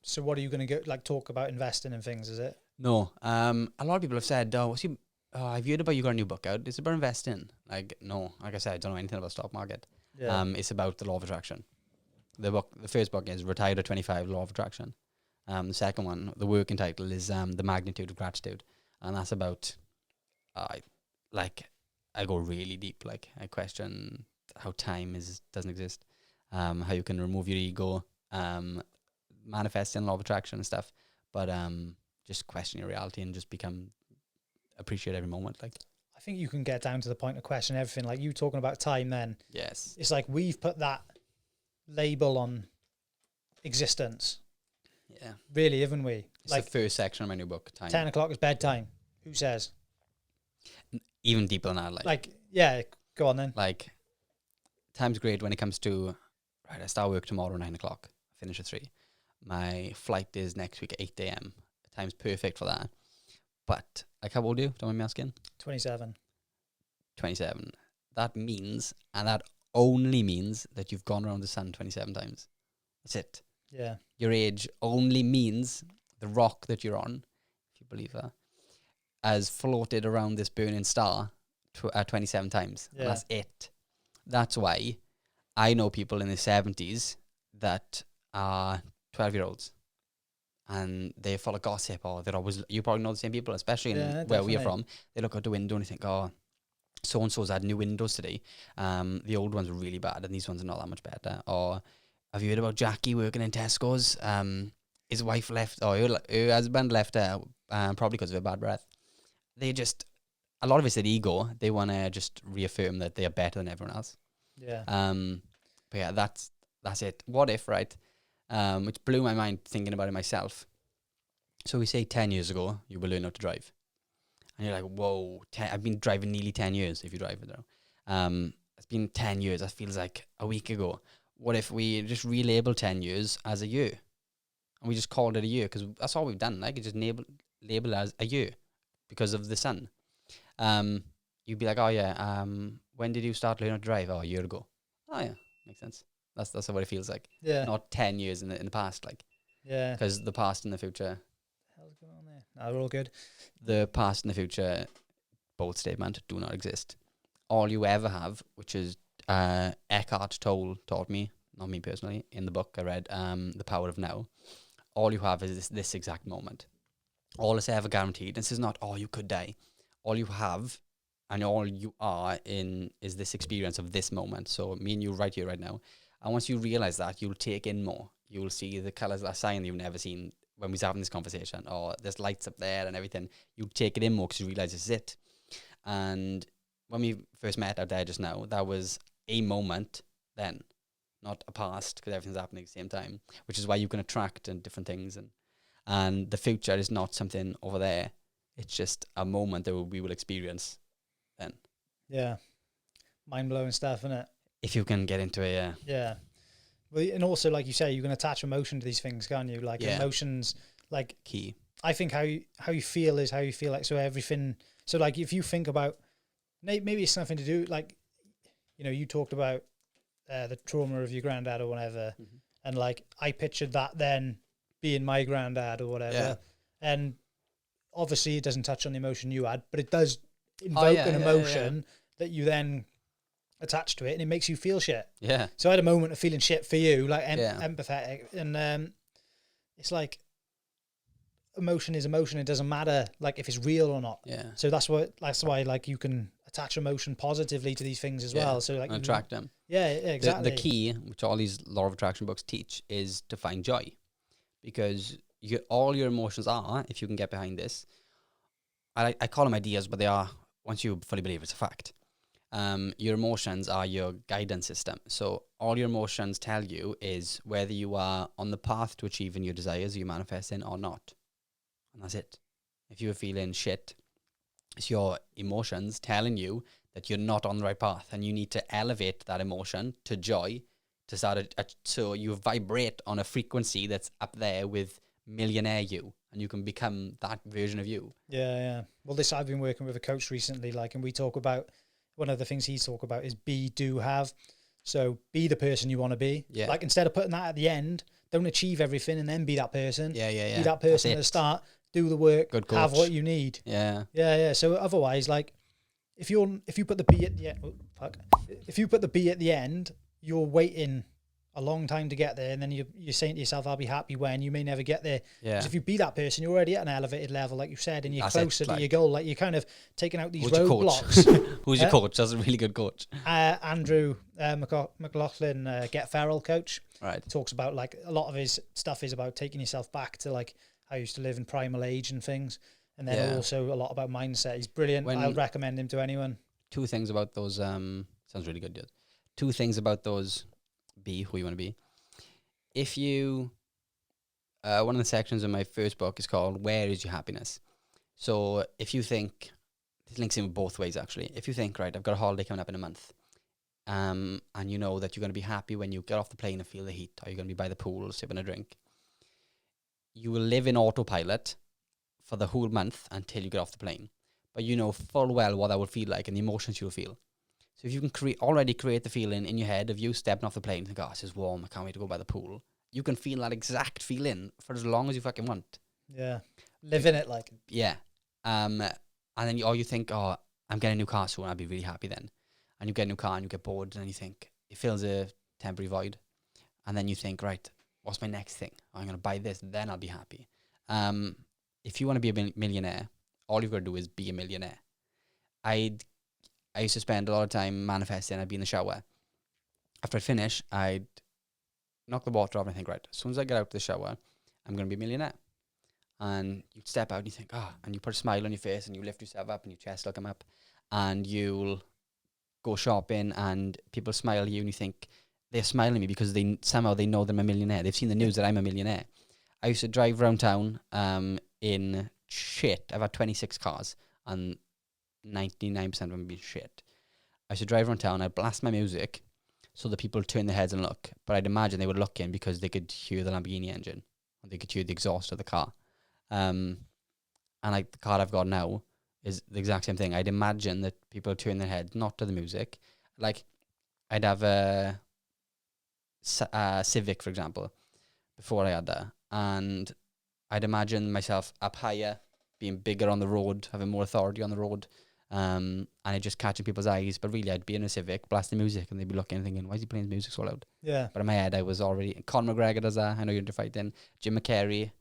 So what are you going to go talk about investing and things? Is it? No. A lot of people have said, I've heard about you got a new book out. It's about investing. Like, no. Like I said, I don't know anything about the stock market. Yeah. It's about the law of attraction. The first book is Retired at 25, Law of Attraction. The second one, the working title, is The Magnitude of Gratitude. And that's about, I go really deep. Like, I question how time doesn't exist, how you can remove your ego, manifesting law of attraction and stuff, but just question your reality and just appreciate every moment. Like, I think you can get down to the point of questioning everything. Like you talking about time, then yes, it's like we've put that label on existence. Yeah, really, haven't we? It's like the first section of my new book. Time. 10 o'clock is bedtime. Who says? Even deeper than that. Like yeah, go on then. Like, time's great when it comes to, right, I start work tomorrow 9 o'clock, finish at 3. My flight is next week at 8 a.m. Time's perfect for that. But, like, how old are you? Don't mind me asking? 27. 27. That means, and that only means, that you've gone around the sun 27 times. That's it. Yeah. Your age only means the rock that you're on, if you believe that, has floated around this burning star 27 times. Yeah. And that's it. That's why I know people in their 70s that are 12-year-olds, and they're full of gossip, or they're always, you probably know the same people, especially where we're from. They look out the window and they think, oh, so-and-so's had new windows today. The old ones are really bad, and these ones are not that much better. Or, have you heard about Jackie working in Tesco's? His wife left, or her husband left her, probably because of her bad breath. They just, a lot of it's their ego. They want to just reaffirm that they are better than everyone else. Yeah. But yeah, that's it. What if, right? Which blew my mind thinking about it myself. So we say 10 years ago, you will learn how to drive. And you're like, whoa, I've been driving nearly 10 years, if you drive it now. It's been 10 years. That feels like a week ago. What if we just relabel 10 years as a year? And we just called it a year, because that's all we've done. Like, just label as a year because of the sun. You'd be like, oh, yeah, when did you start learning how to drive? Oh, a year ago. Oh, yeah, makes sense. That's what it feels like. Yeah. Not 10 years in the past, like. Yeah. Because the past and the future. What the hell's going on there? No, we're all good. The past and the future, both statement, do not exist. All you ever have, which is Eckhart Tolle taught me, not me personally, in the book I read, The Power of Now. All you have is this exact moment. All is ever guaranteed. This is not, oh, you could die. All you have and all you are in is this experience of this moment. So me and you right here, right now. And once you realize that, you'll take in more. You'll see the colours that sign you've never seen when we was having this conversation. Or there's lights up there and everything. You take it in more because you realise this is it. And when we first met out there just now, that was a moment then, not a past, because everything's happening at the same time, which is why you can attract and different things. And the future is not something over there. It's just a moment that we will experience then. Yeah. Mind-blowing stuff, isn't it? If you can get into it, yeah. Yeah. Well, and also, like you say, you can attach emotion to these things, can't you? Like, emotions, like... Key. I think how you feel is how you feel. Like, so everything... So, like, if you think about... Maybe it's something to do... Like, you know, you talked about the trauma of your granddad or whatever. Mm-hmm. And, like, I pictured that then being my granddad or whatever. Yeah. And obviously it doesn't touch on the emotion you had, but it does invoke an emotion that you then attach to it, and it makes you feel shit. Yeah. So I had a moment of feeling shit for you, like empathetic. And it's like emotion is emotion. It doesn't matter like if it's real or not. Yeah. So that's why like you can attach emotion positively to these things as well. So like attract them. Yeah, exactly. The key, which all these law of attraction books teach, is to find joy. Because all your emotions are, if you can get behind this, I call them ideas, but they are, once you fully believe it's a fact, your emotions are your guidance system. So all your emotions tell you is whether you are on the path to achieving your desires you're manifesting or not. And that's it. If you're feeling shit, it's your emotions telling you that you're not on the right path, and you need to elevate that emotion to joy to start so you vibrate on a frequency that's up there with millionaire you, and you can become that version of you. Yeah. Well, I've been working with a coach recently, like, and we talk about, one of the things he's talk about is be, do, have. So be the person you want to be. Yeah. Like, instead of putting that at the end, don't achieve everything and then be that person. Yeah. Be that person at the start, do the work, good coach. Have what you need. Yeah. So otherwise, like, if you put the B at the end, if you put the B at the end, you're waiting a long time to get there, and then you're saying to yourself, I'll be happy when. You may never get there. Because if you be that person, you're already at an elevated level, like you said, and you're closer to your goal. Like, you're kind of taking out these roadblocks. Who's your coach? That's a really good coach. Andrew McLaughlin, Get Feral coach. Right. Talks about, like, a lot of his stuff is about taking yourself back to, like, how you used to live in primal age and things. And then also a lot about mindset. He's brilliant. I'd recommend him to anyone. Two things about those, sounds really good, dude. Two things about those, be who you want to be. If you, one of the sections in my first book is called Where is Your Happiness? So if you think, this links in with both ways actually. If you think, right, I've got a holiday coming up in a month, and you know that you're going to be happy when you get off the plane and feel the heat, or you're going to be by the pool sipping a drink, you will live in autopilot for the whole month until you get off the plane. But you know full well what that will feel like and the emotions you'll feel. So if you can already create the feeling in your head of you stepping off the plane and think, oh, this is warm, I can't wait to go by the pool, you can feel that exact feeling for as long as you fucking want. Yeah. Live in it, like. Yeah. And then you think, oh, I'm getting a new car soon, I'll be really happy then. And you get a new car and you get bored, and then you think, it fills a temporary void. And then you think, right, what's my next thing? Oh, I'm going to buy this, then I'll be happy. If you want to be a millionaire, all you've got to do is be a millionaire. I used to spend a lot of time manifesting. I'd be in the shower. After I finish, I'd knock the water off and I think, right, as soon as I get out of the shower, I'm going to be a millionaire. And you step out and you think, and you put a smile on your face and you lift yourself up and your chest will come up, and you'll go shopping and people smile at you and you think, they're smiling at me because they somehow know that I'm a millionaire. They've seen the news that I'm a millionaire. I used to drive around town in shit. I've had 26 cars and 99% of them being shit. I used to drive around town, I'd blast my music so that people would turn their heads and look. But I'd imagine they would look in because they could hear the Lamborghini engine. Or they could hear the exhaust of the car. And like the car I've got now is the exact same thing. I'd imagine that people would turn their head not to the music. Like, I'd have a Civic, for example, before I had that. And I'd imagine myself up higher, being bigger on the road, having more authority on the road. And it just catching people's eyes. But really, I'd be in a Civic, blasting music, and they'd be looking and thinking, why is he playing his music so loud? Yeah. But in my head, I was already... Conor McGregor does that. I know you're into fighting. Jim Carrey.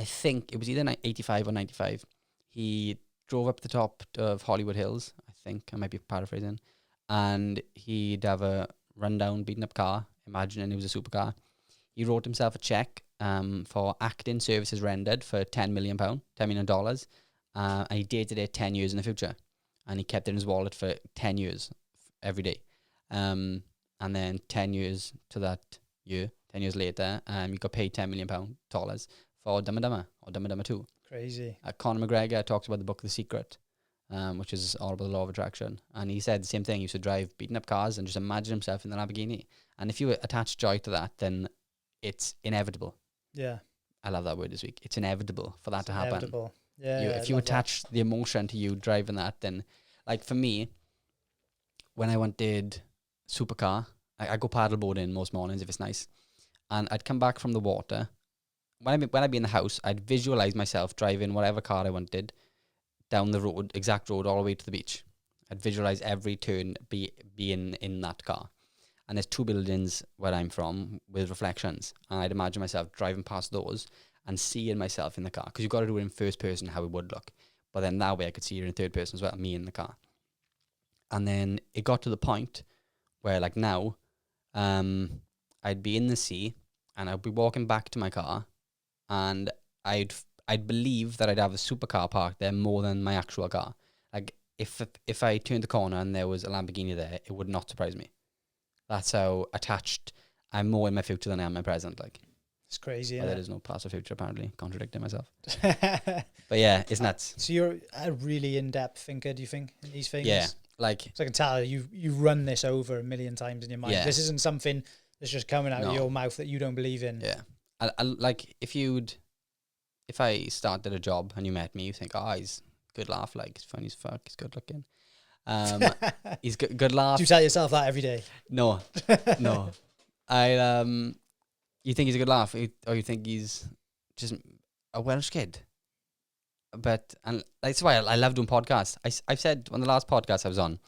I think it was either 85 or 95. He drove up the top of Hollywood Hills. I think I might be paraphrasing. And he'd have a rundown, beaten up car, imagining it was a supercar. He wrote himself a check for acting services rendered for £10 million. And he dated it 10 years in the future. And he kept it in his wallet for 10 years every day. And then 10 years to that year, 10 years later, he got paid £10 million for Dumb and Dumber or Dumb and Dumber 2. Crazy. Conor McGregor talks about the book The Secret, which is all about the law of attraction. And he said the same thing. He used to drive beaten up cars and just imagine himself in the Lamborghini. And if you attach joy to that, then it's inevitable. Yeah. I love that word this week. It's inevitable for that to happen. Inevitable. Yeah. If you attach the emotion to you driving that, then, like for me, when I wanted supercar, I go paddleboarding most mornings if it's nice. And I'd come back from the water. When I'd be in the house, I'd visualize myself driving whatever car I wanted down the road, exact road, all the way to the beach. I'd visualize every turn being in that car. And there's 2 buildings where I'm from with reflections. And I'd imagine myself driving past those and seeing myself in the car. Because you've got to do it in first person how it would look. But then that way I could see it in third person as well, me in the car. And then it got to the point where, like now, I'd be in the sea and I'd be walking back to my car and I'd believe that I'd have a supercar parked there more than my actual car. Like, if I turned the corner and there was a Lamborghini there, it would not surprise me. That's how attached I'm more in my future than I am in my present. Like, it's crazy. Well, there is no past or future, apparently. Contradicting myself. But yeah, it's nuts. So you're a really in-depth thinker, do you think, in these things? Yeah, like... So I can tell you've run this over a million times in your mind. Yeah. This isn't something that's just coming out of your mouth that you don't believe in. Yeah. I like, if I started a job and you met me, you think, oh, he's good laugh, like, he's funny as fuck, he's good looking. He's good laugh. Do you tell yourself that every day? No. You think he's a good laugh, or you think he's just a Welsh kid. But, and that's why I love doing podcasts. I've said on the last podcast I was on,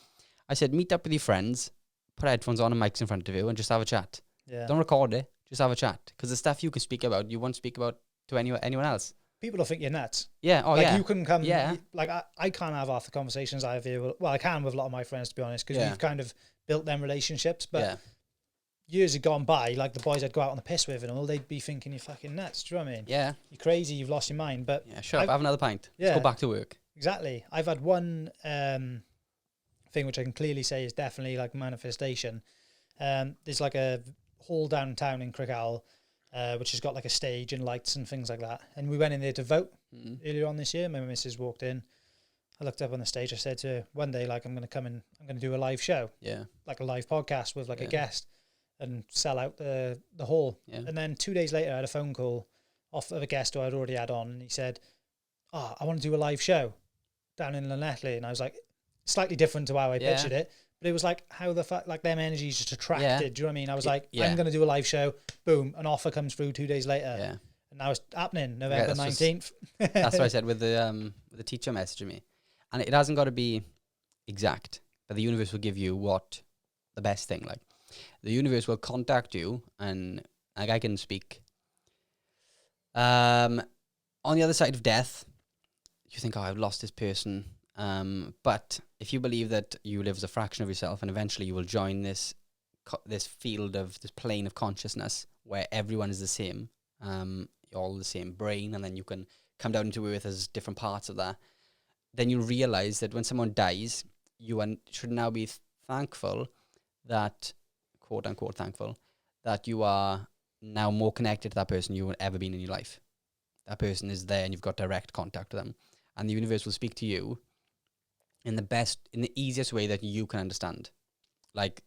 I said, meet up with your friends, put headphones on and mics in front of you and just have a chat. Yeah. Don't record it, just have a chat. Because the stuff you can speak about, you won't speak about to anyone else. People will think you're nuts. Yeah, You can come, like I can't have half the conversations I have here. Well, I can with a lot of my friends, to be honest, because we've kind of built them relationships. But years have gone by, like the boys I'd go out on the piss with and all, they'd be thinking you're fucking nuts. Do you know what I mean? Yeah. You're crazy, you've lost your mind. But yeah, shut up, have another pint. Yeah. Let's go back to work. Exactly. I've had one thing which I can clearly say is definitely like manifestation. There's like a hall downtown in Crickhowell, which has got like a stage and lights and things like that. And we went in there to vote earlier on this year. My missus walked in. I looked up on the stage. I said to her, one day, like, I'm going to come and I'm going to do a live show. Yeah. Like a live podcast with like a guest and sell out the hall. Yeah. And then 2 days later, I had a phone call off of a guest who I'd already had on. And he said, I want to do a live show down in Llanelli. And I was like, slightly different to how I pictured it. But it was like, how the fuck, like them energies just attracted. Do you know what I mean? I was like, I'm going to do a live show. Boom. An offer comes through 2 days later. Yeah. And now it's happening, November 19th. That's what I said with the teacher messaging me. And it hasn't got to be exact, but the universe will give you the best thing. Like, the universe will contact you, and like I can speak. On the other side of death, you think, I've lost this person. But if you believe that you live as a fraction of yourself, and eventually you will join this field of this plane of consciousness where everyone is the same, all the same brain, and then you can come down into earth as different parts of that. Then you realize that when someone dies, you should now be thankful that, quote unquote thankful, that you are now more connected to that person you have ever been in your life. That person is there and you've got direct contact with them. And the universe will speak to you in the easiest way that you can understand. Like,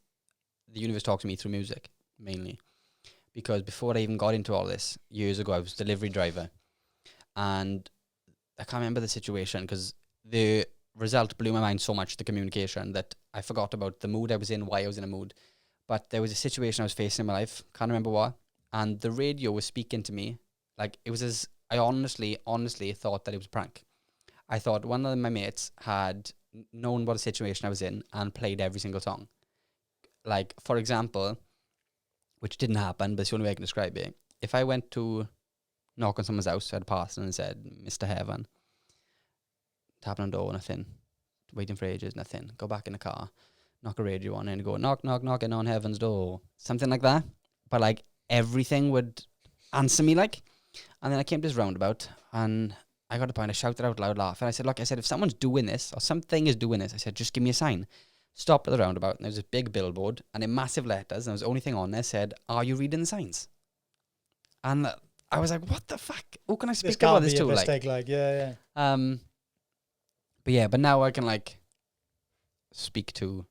the universe talks to me through music, mainly. Because before I even got into all this, years ago, I was a delivery driver. And I can't remember the situation because the result blew my mind so much, the communication, that I forgot about the mood I was in, why I was in a mood. But there was a situation I was facing in my life, can't remember what, and the radio was speaking to me. Like, it was as, I honestly thought that it was a prank. I thought one of my mates had known what a situation I was in and played every single song. Like, for example, which didn't happen, but it's the only way I can describe it. If I went to knock on someone's house, I'd pass and said, Mr. Heaven, tapping on the door, nothing. Waiting for ages, nothing. Go back in the car, knock a radio on and go, knock, knock, knocking on heaven's door. Something like that. But like, everything would answer me, like. And then I came to this roundabout and I got to the point, I shouted out loud, laughing. I said, look, if someone's doing this or something is doing this, I said, just give me a sign. Stopped at the roundabout and there was a big billboard and in massive letters, and there was the only thing on there said, are you reading the signs? And I was like, what the fuck? Who can I speak about this to? Mistake, yeah. But now I can like speak to,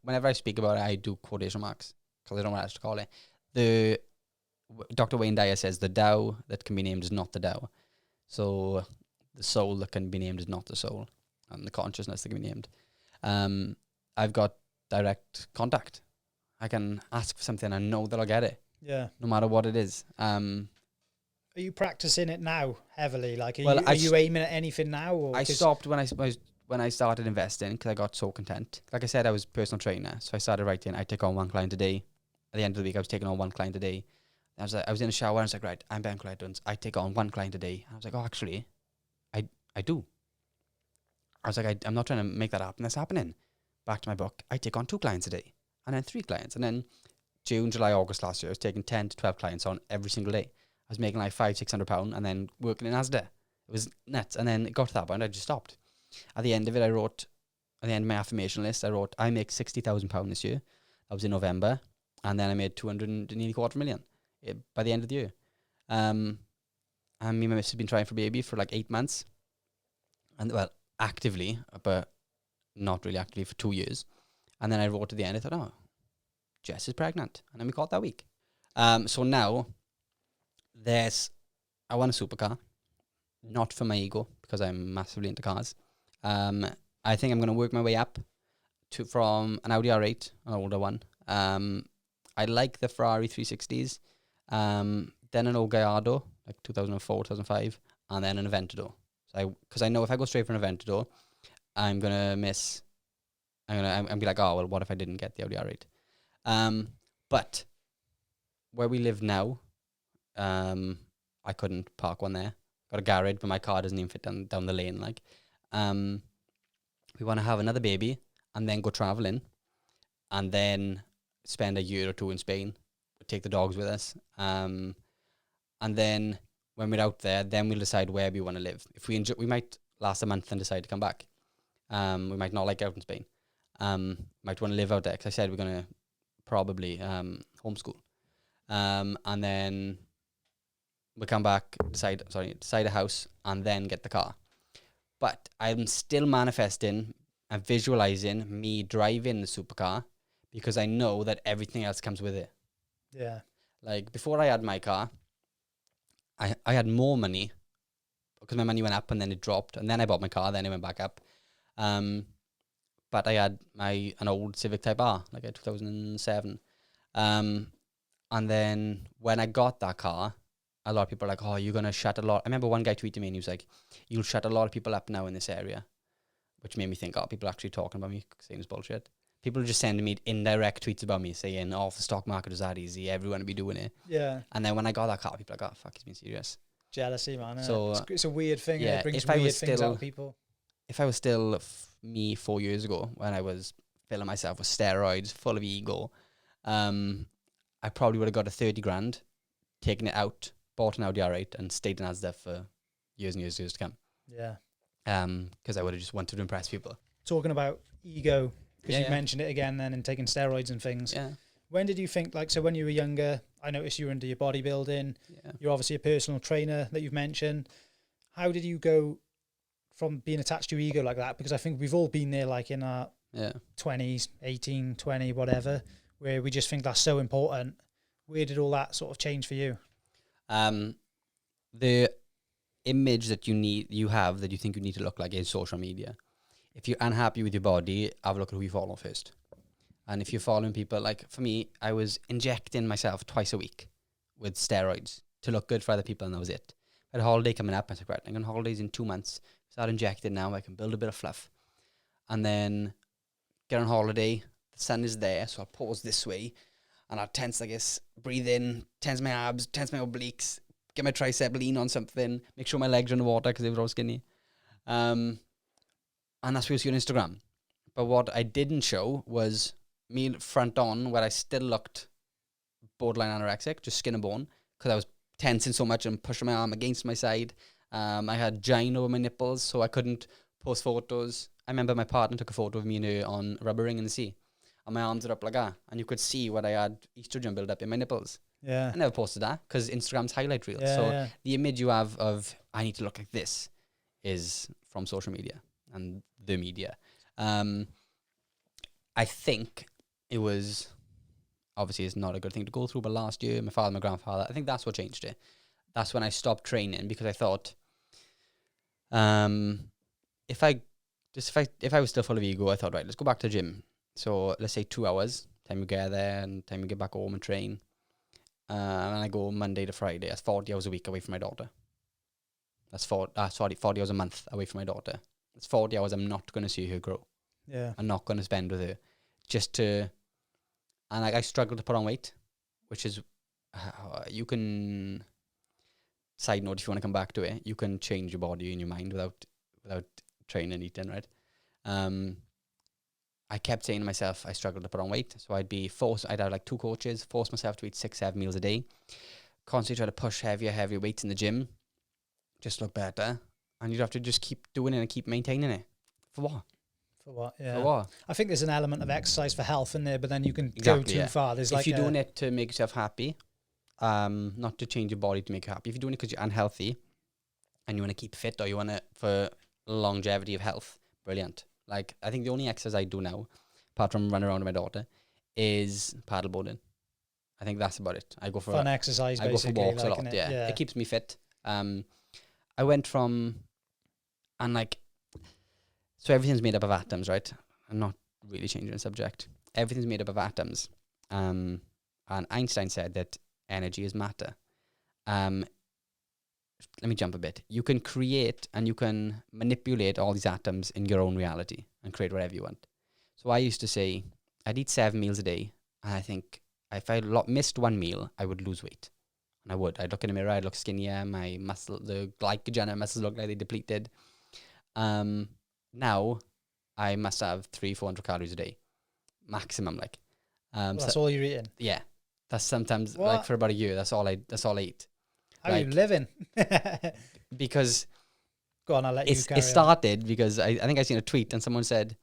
whenever I speak about it, I do quotation marks because I don't know what else to call it. Dr. Wayne Dyer says the Tao that can be named is not the Tao. So the soul that can be named is not the soul, and the consciousness that can be named. I've got direct contact. I can ask for something and know that I'll get it. Yeah. No matter what it is. Are you practicing it now heavily? Like, are you aiming at anything now? Or I stopped when I started investing because I got so content. Like I said, I was a personal trainer, so I started writing. I take on one client a day. At the end of the week, I was taking on one client a day. I was in the shower and I was like, right, I'm Ben Clayton. I take on one client a day. And I was like, oh, actually, I do. I was like, I'm not trying to make that happen. That's happening. Back to my book. I take on 2 clients a day, and then 3 clients, and then June, July, August last year, I was taking 10 to 12 clients on every single day. I was making like £500-600, and then working in Asda. It was nuts. And then it got to that point, I just stopped. At the end of it, at the end of my affirmation list, I wrote, I make £60,000 this year. That was in November, and then I made 225 by the end of the year. And me and my missus have been trying for a baby for like 8 months, and well, actively, but not really actively, for 2 years. And then I wrote at the end, I thought, oh, Jess is pregnant, and then we got that week. So now I want a supercar, not for my ego because I'm massively into cars. I think I'm going to work my way up from an Audi R8, an older one. I like the Ferrari 360s, then an old Gallardo, like 2004, 2005, and then an Aventador. Because I know if I go straight for an Aventador, I'm gonna miss. I'm be like, oh well, what if I didn't get the Audi R8? But where we live now, I couldn't park one there. Got a garage, but my car doesn't even fit down the lane. Like, we want to have another baby and then go traveling, and then spend a year or 2 in Spain. Take the dogs with us, and then when we're out there, then we'll decide where we want to live. If we enjoy, we might last a month and decide to come back. We might not like it out in Spain. Might want to live out there because I said we're going to probably homeschool. And then we come back, decide a house, and then get the car. But I'm still manifesting and visualizing me driving the supercar because I know that everything else comes with it. Yeah. Like, before I had my car, I had more money because my money went up and then it dropped, and then I bought my car, then it went back up. But I had an old Civic Type R, like a 2007. And then when I got that car, a lot of people are like, oh, you're going to shut a lot. I remember one guy tweeted me and he was like, you'll shut a lot of people up now in this area, which made me think, oh, people are actually talking about me saying it's bullshit. People are just sending me indirect tweets about me saying, oh, if the stock market was that easy, everyone would be doing it. Yeah. And then when I got that car, people are like, oh, fuck, he's being serious. Jealousy, man. So it's a weird thing. Yeah, it brings weird things out of people. If I was still me 4 years ago, when I was filling myself with steroids, full of ego, I probably would have got a 30 grand, taken it out, bought an Audi R8 and stayed in Asda for years and years to come. Yeah. Because I would have just wanted to impress people. Talking about ego, because you mentioned it again then, and taking steroids and things. Yeah. When did you think, like, so when you were younger, I noticed you were into your bodybuilding. Yeah. You're obviously a personal trainer that you've mentioned. How did you go from being attached to your ego like that? Because I think we've all been there, like in our 20s, 18, 20, whatever, where we just think that's so important. Where did all that sort of change for you? The image that you have that you think you need to look like is social media. If you're unhappy with your body, have a look at who you follow first. And if you're following people, like for me, I was injecting myself twice a week with steroids to look good for other people, and that was it. I had a holiday coming up, I was like, right, I'm on holidays in 2 months. Start injecting now, I can build a bit of fluff. And then get on holiday, the sun is there, so I'll pause this way, and I'll tense, I guess, breathe in, tense my abs, tense my obliques, get my tricep, lean on something, make sure my legs are in the water because they were all skinny. And that's what you see on Instagram. But what I didn't show was me front on, where I still looked borderline anorexic, just skin and bone, because I was tensing so much and pushing my arm against my side. I had gine over my nipples, so I couldn't post photos. I remember my partner took a photo of me and her on rubber ring in the sea, and my arms are up like that, and you could see what I had estrogen build up in my nipples. Yeah. I never posted that because Instagram's highlight reel. Yeah, so yeah. the image you have of I need to look like this is from social media and the media. I think it was, obviously it's not a good thing to go through, but last year, my father, my grandfather, I think that's what changed it. That's when I stopped training, because I thought, if I was still full of ego, I thought, right, let's go back to the gym. So let's say 2 hours, time we get there and time we get back home and train. And I go Monday to Friday. That's 40 hours a week away from my daughter. That's 40 hours a month away from my daughter. It's 40 hours I'm not going to see her grow. Yeah. I'm not going to spend with her. And like, I struggle to put on weight, which is, you can, side note, if you want to come back to it, you can change your body and your mind without training and eating, right? I kept saying to myself, I struggled to put on weight. So I'd have like 2 coaches, force myself to eat 6-7 meals a day, constantly try to push heavier weights in the gym, just look better. And you'd have to just keep doing it and keep maintaining it. For what? For what? Yeah. For what? I think there's an element of exercise for health in there, but then you can Exactly, go too far. There's if you're doing it to make yourself happy, not to change your body to make you happy. If you're doing it because you're unhealthy and you want to keep fit, or you want it for longevity of health, brilliant. Like, I think the only exercise I do now, apart from running around with my daughter, is paddleboarding. I think that's about it. I go for fun exercise, basically. I go for walks a like, lot, yeah. It keeps me fit. I went from, and like, so everything's made up of atoms, right? I'm not really changing the subject. Everything's made up of atoms. And Einstein said that energy is matter. Let me jump a bit. You can create and you can manipulate all these atoms in your own reality and create whatever you want. So I used to say, I'd eat 7 meals a day, and I think if I missed 1 meal, I would lose weight. And I would. I'd look in the mirror, I'd look skinnier, my muscle, the glycogen muscles look like they depleted. Now, I must have 300-400 calories a day, maximum. Like, that's all you're eating. Yeah, that's sometimes like for about a year. That's all I eat. How are you living? Because go on, I'll let you carry it started because I think I seen a tweet and someone said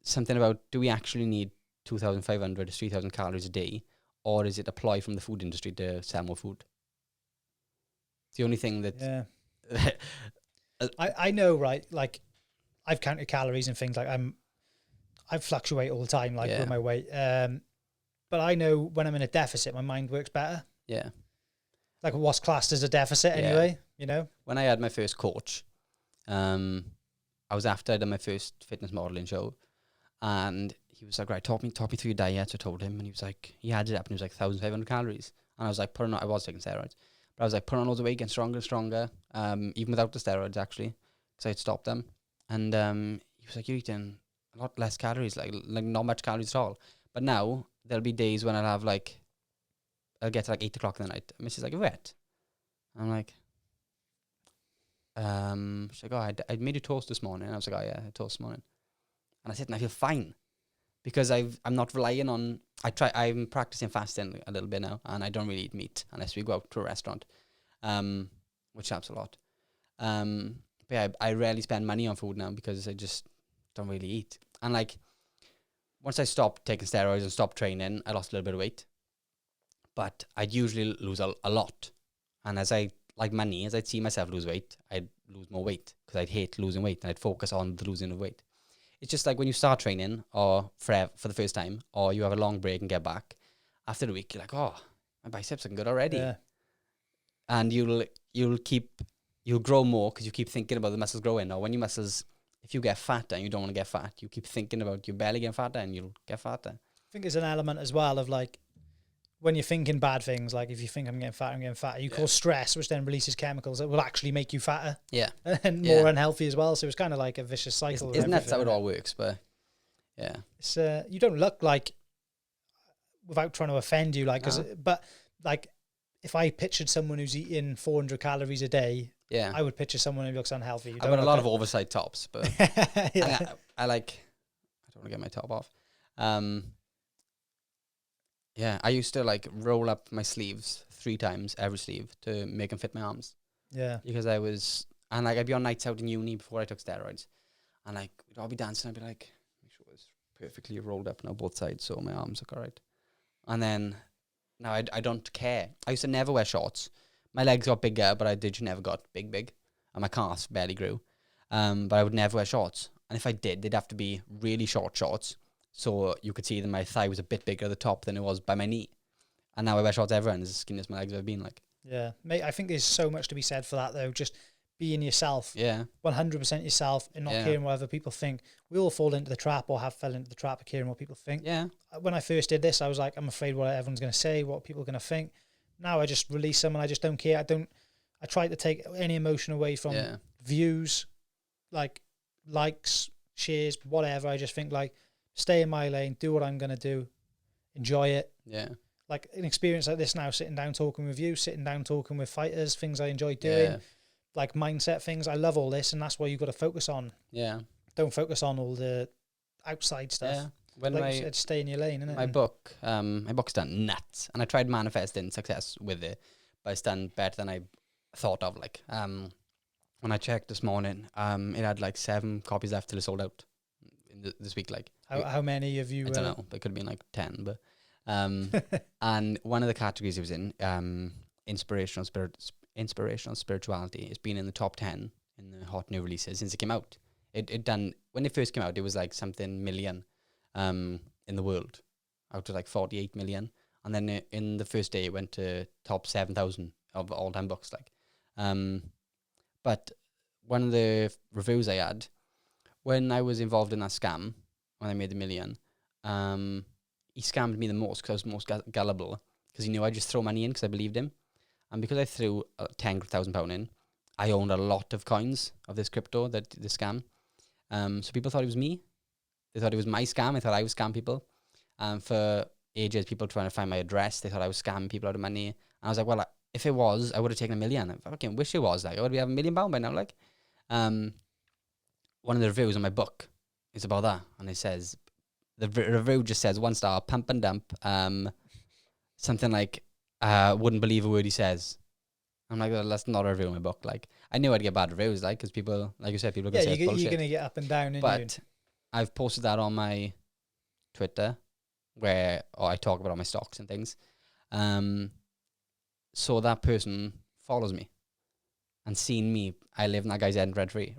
something about, do we actually need 2,500 to 3,000 calories a day, or is it a ploy from the food industry to sell more food? It's the only thing that... Yeah. I know, right? Like, I've counted calories and things. Like, I fluctuate all the time, like, with my weight. But I know when I'm in a deficit, my mind works better. Yeah. Like, what's classed as a deficit anyway, you know? When I had my first coach, I was after I'd done my first fitness modeling show, and he was like, right, talk me through your diet. I told him, and he was like, he added it up, and he was like 1,500 calories. And I was like, I was taking steroids, but I was like, putting on loads of weight, getting stronger and stronger, even without the steroids, actually, because I had stopped them. And he was like, you're eating a lot less calories, like not much calories at all. But now, there'll be days when I'll get to like 8 o'clock in the night. And Mrs. like, you wet? I'm like, she's like, oh, I made you toast this morning. And I was like, oh yeah, I had toast this morning. And I said, and I feel fine because I'm not relying on, I'm practicing fasting a little bit now, and I don't really eat meat unless we go out to a restaurant, which helps a lot. But yeah, I rarely spend money on food now because I just don't really eat. And like, once I stopped taking steroids and stopped training, I lost a little bit of weight. But I'd usually lose a lot. And as I, like money, as I'd see myself lose weight, I'd lose more weight because I'd hate losing weight and I'd focus on the losing of weight. It's just like when you start training or for the first time, or you have a long break and get back, after a week, you're like, oh, my biceps are good already. Yeah. And you'll grow more because you keep thinking about the muscles growing. Or when your muscles, if you get fatter and you don't want to get fat, you keep thinking about your belly getting fatter and you'll get fatter. I think there's an element as well of like, when you're thinking bad things, like if you think I'm getting fatter, you cause stress, which then releases chemicals that will actually make you fatter. Yeah. And more unhealthy as well. So it's kind of like a vicious cycle. Isn't that how it all works? But yeah. It's, you don't look like, without trying to offend you, like, but like if I pictured someone who's eating 400 calories a day, I would picture someone who looks unhealthy. I've got a lot of oversized tops, but yeah. I don't want to get my top off. Yeah, I used to like roll up my sleeves 3 times, every sleeve, to make them fit my arms. Yeah. Because I'd be on nights out in uni before I took steroids. And like, I'll be dancing, I'd be like, make sure it's perfectly rolled up now, both sides, so my arms look all right. And then, now I don't care. I used to never wear shorts. My legs got bigger, but I never got big. And my calves barely grew. But I would never wear shorts. And if I did, they'd have to be really short shorts. So you could see that my thigh was a bit bigger at the top than it was by my knee. And now I wear shorts everywhere, and as skinny as my legs have been. Like, yeah, mate, I think there's so much to be said for that, though. Just being yourself. Yeah. 100% yourself and not caring what other people think. We all fall into the trap or have fell into the trap of caring what people think. Yeah. When I first did this, I was like, I'm afraid what everyone's going to say, what people are going to think. Now I just release them and I just don't care. I try to take any emotion away from views, like likes, shares, whatever. I just think like, stay in my lane, do what I'm going to do, enjoy it. Yeah. Like an experience like this now, sitting down talking with you, sitting down talking with fighters, things I enjoy doing, like mindset things. I love all this, and that's what you've got to focus on. Yeah. Don't focus on all the outside stuff. Yeah. When like you said, stay in your lane, innit? My book's done nuts, and I tried manifesting success with it, but it's done better than I thought of. Like, when I checked this morning, it had like 7 copies left till it sold out this week. Like, how many of you? I don't know. It could have been like 10, but and one of the categories it was in, inspirational spirituality, has been in the top 10 in the hot new releases since it came out. It done when it first came out. It was like something million in the world, out of like 48 million, and then in the first day it went to top 7,000 of all time books. Like, but one of the reviews I had when I was involved in that scam, when I made the 1 million, he scammed me the most because I was most gullible, because he knew I'd just throw money in because I believed him. And because I threw £10,000 in, I owned a lot of coins of this crypto, the scam. So people thought it was me. They thought it was my scam. I thought I was scamming people. For ages, people trying to find my address, they thought I was scamming people out of money. And I was like, well, if it was, I would have taken 1 million. I fucking wish it was. Like, I would have £1 million by now. Like, one of the reviews on my book is about that, and it says, the review just says 1 star, pump and dump, something like, wouldn't believe a word he says. I'm like, well, that's not a review in my book. Like, I knew I'd get bad reviews, like, because people, like you said, people are going to say it's bullshit. You're going to get up and down, but I've posted that on my Twitter, where I talk about all my stocks and things. So that person follows me and seen me. I live in that guy's end rent free.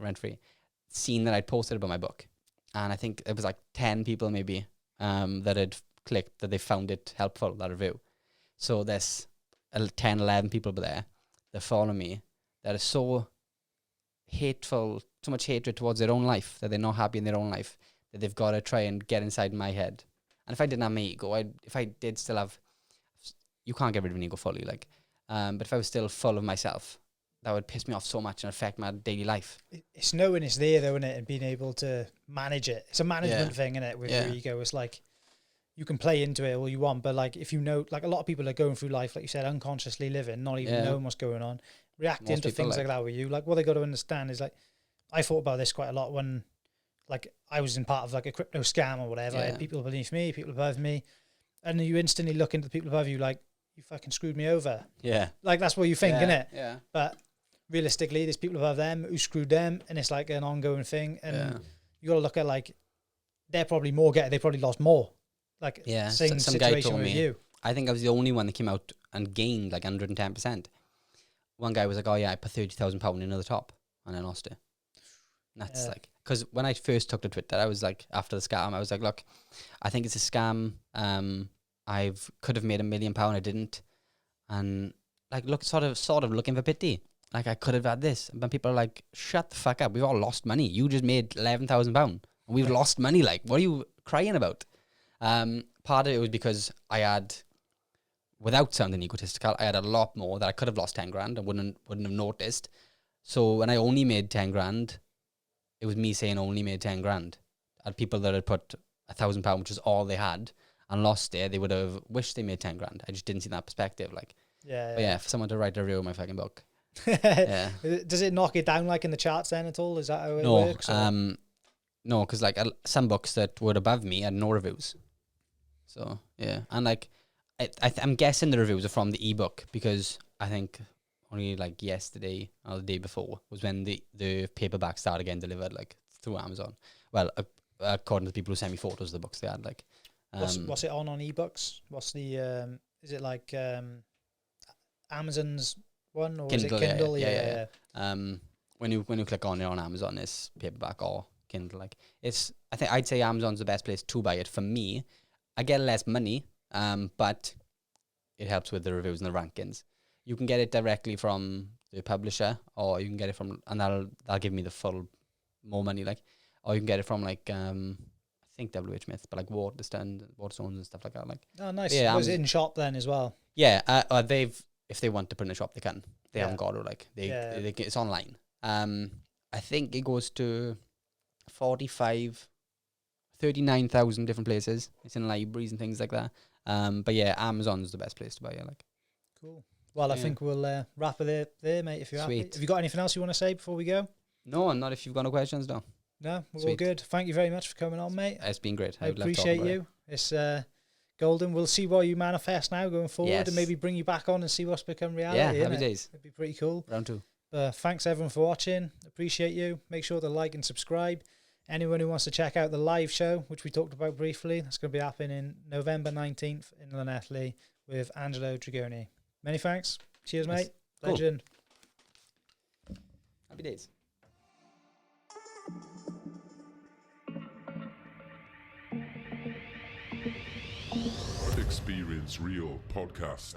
Seen that I'd posted about my book. And I think it was like 10 people maybe that had clicked, that they found it helpful, that review. So there's 10, 11 people there that follow me that are so hateful, so much hatred towards their own life, that they're not happy in their own life, that they've got to try and get inside my head. And if I didn't have my ego, if I did still have, you can't get rid of an ego fully, like, but if I was still full of myself, that would piss me off so much and affect my daily life. It's knowing it's there, though, isn't it? And being able to manage it. It's a management thing, isn't it? With your ego, it's like, you can play into it all you want, but like, if you know, like, a lot of people are going through life, like you said, unconsciously living, not even knowing what's going on, reacting to things like that with you. Like, what they got to understand is, like, I thought about this quite a lot when, like, I was in part of like a crypto scam or whatever. I had people beneath me, people above me, and you instantly look into the people above you like, you fucking screwed me over. Yeah. Like, that's what you think, innit? Yeah. But realistically, there's people above them who screwed them, and it's like an ongoing thing. And you got to look at, like, they're probably more they probably lost more. Like, Yeah, same some guy situation told with me. you. I think I was the only one that came out and gained like 110%. One guy was like, "Oh yeah, I put £30,000 into the top and I lost it." And that's like, because when I first took to Twitter, I was like, after the scam, I was like, "Look, I think it's a scam. I've could have made £1 million, I didn't." And like, look, sort of looking for pity. Like, I could have had this, but people are like, "Shut the fuck up. We've all lost money. You just made £11,000, and we've lost money. Like, what are you crying about?" Part of it was because I had, without sounding egotistical, I had a lot more that I could have lost 10 grand and wouldn't have noticed. So when I only made 10 grand, it was me saying only made 10 grand. I had people that had put £1,000, which is all they had, and lost it. They would have wished they made 10 grand. I just didn't see that perspective. Like, but yeah, for someone to write a review of my fucking book. Yeah. Does it knock it down like in the charts then at all? Is that how it works? No, because like some books that were above me had no reviews. So yeah, and like I'm guessing the reviews are from the ebook, because I think only like yesterday or the day before was when the paperback started getting delivered like through Amazon. Well, according to the people who sent me photos of the books they had, like. What's it on ebooks? What's the is it like Amazon's one, or Kindle, is it Kindle? Yeah. When you click on it on Amazon, it's paperback or Kindle. Like, I think I'd say Amazon's the best place to buy it for me. I get less money, but it helps with the reviews and the rankings. You can get it directly from the publisher, or you can get it from, and that'll give me the full more money. Like, or you can get it from like I think WH Smith, but like Waterstones and stuff like that. Like, oh, nice. Yeah, was it in shop then as well? Yeah, if they want to put in a shop, they can. They haven't got to, like, it's online. I think it goes to 39,000 different places. It's in libraries and things like that. But yeah, Amazon's the best place to buy it. Like, cool. Well, I think we'll wrap it there, mate. If you're happy. Have you got anything else you want to say before we go? No, not if you've got no questions. No. No, we're all good. Thank you very much for coming on, mate. It's been great. I appreciate you. It's golden. We'll see what you manifest now going forward, and maybe bring you back on and see what's become reality. Yeah, happy days. It'd be pretty cool. Round 2. Thanks everyone for watching. Appreciate you. Make sure to like and subscribe. Anyone who wants to check out the live show, which we talked about briefly, that's going to be happening November 19th in Llanelli with Angelo Dragoni. Many thanks. Cheers, mate. Cool. Legend. Happy days. Experience Real Podcast.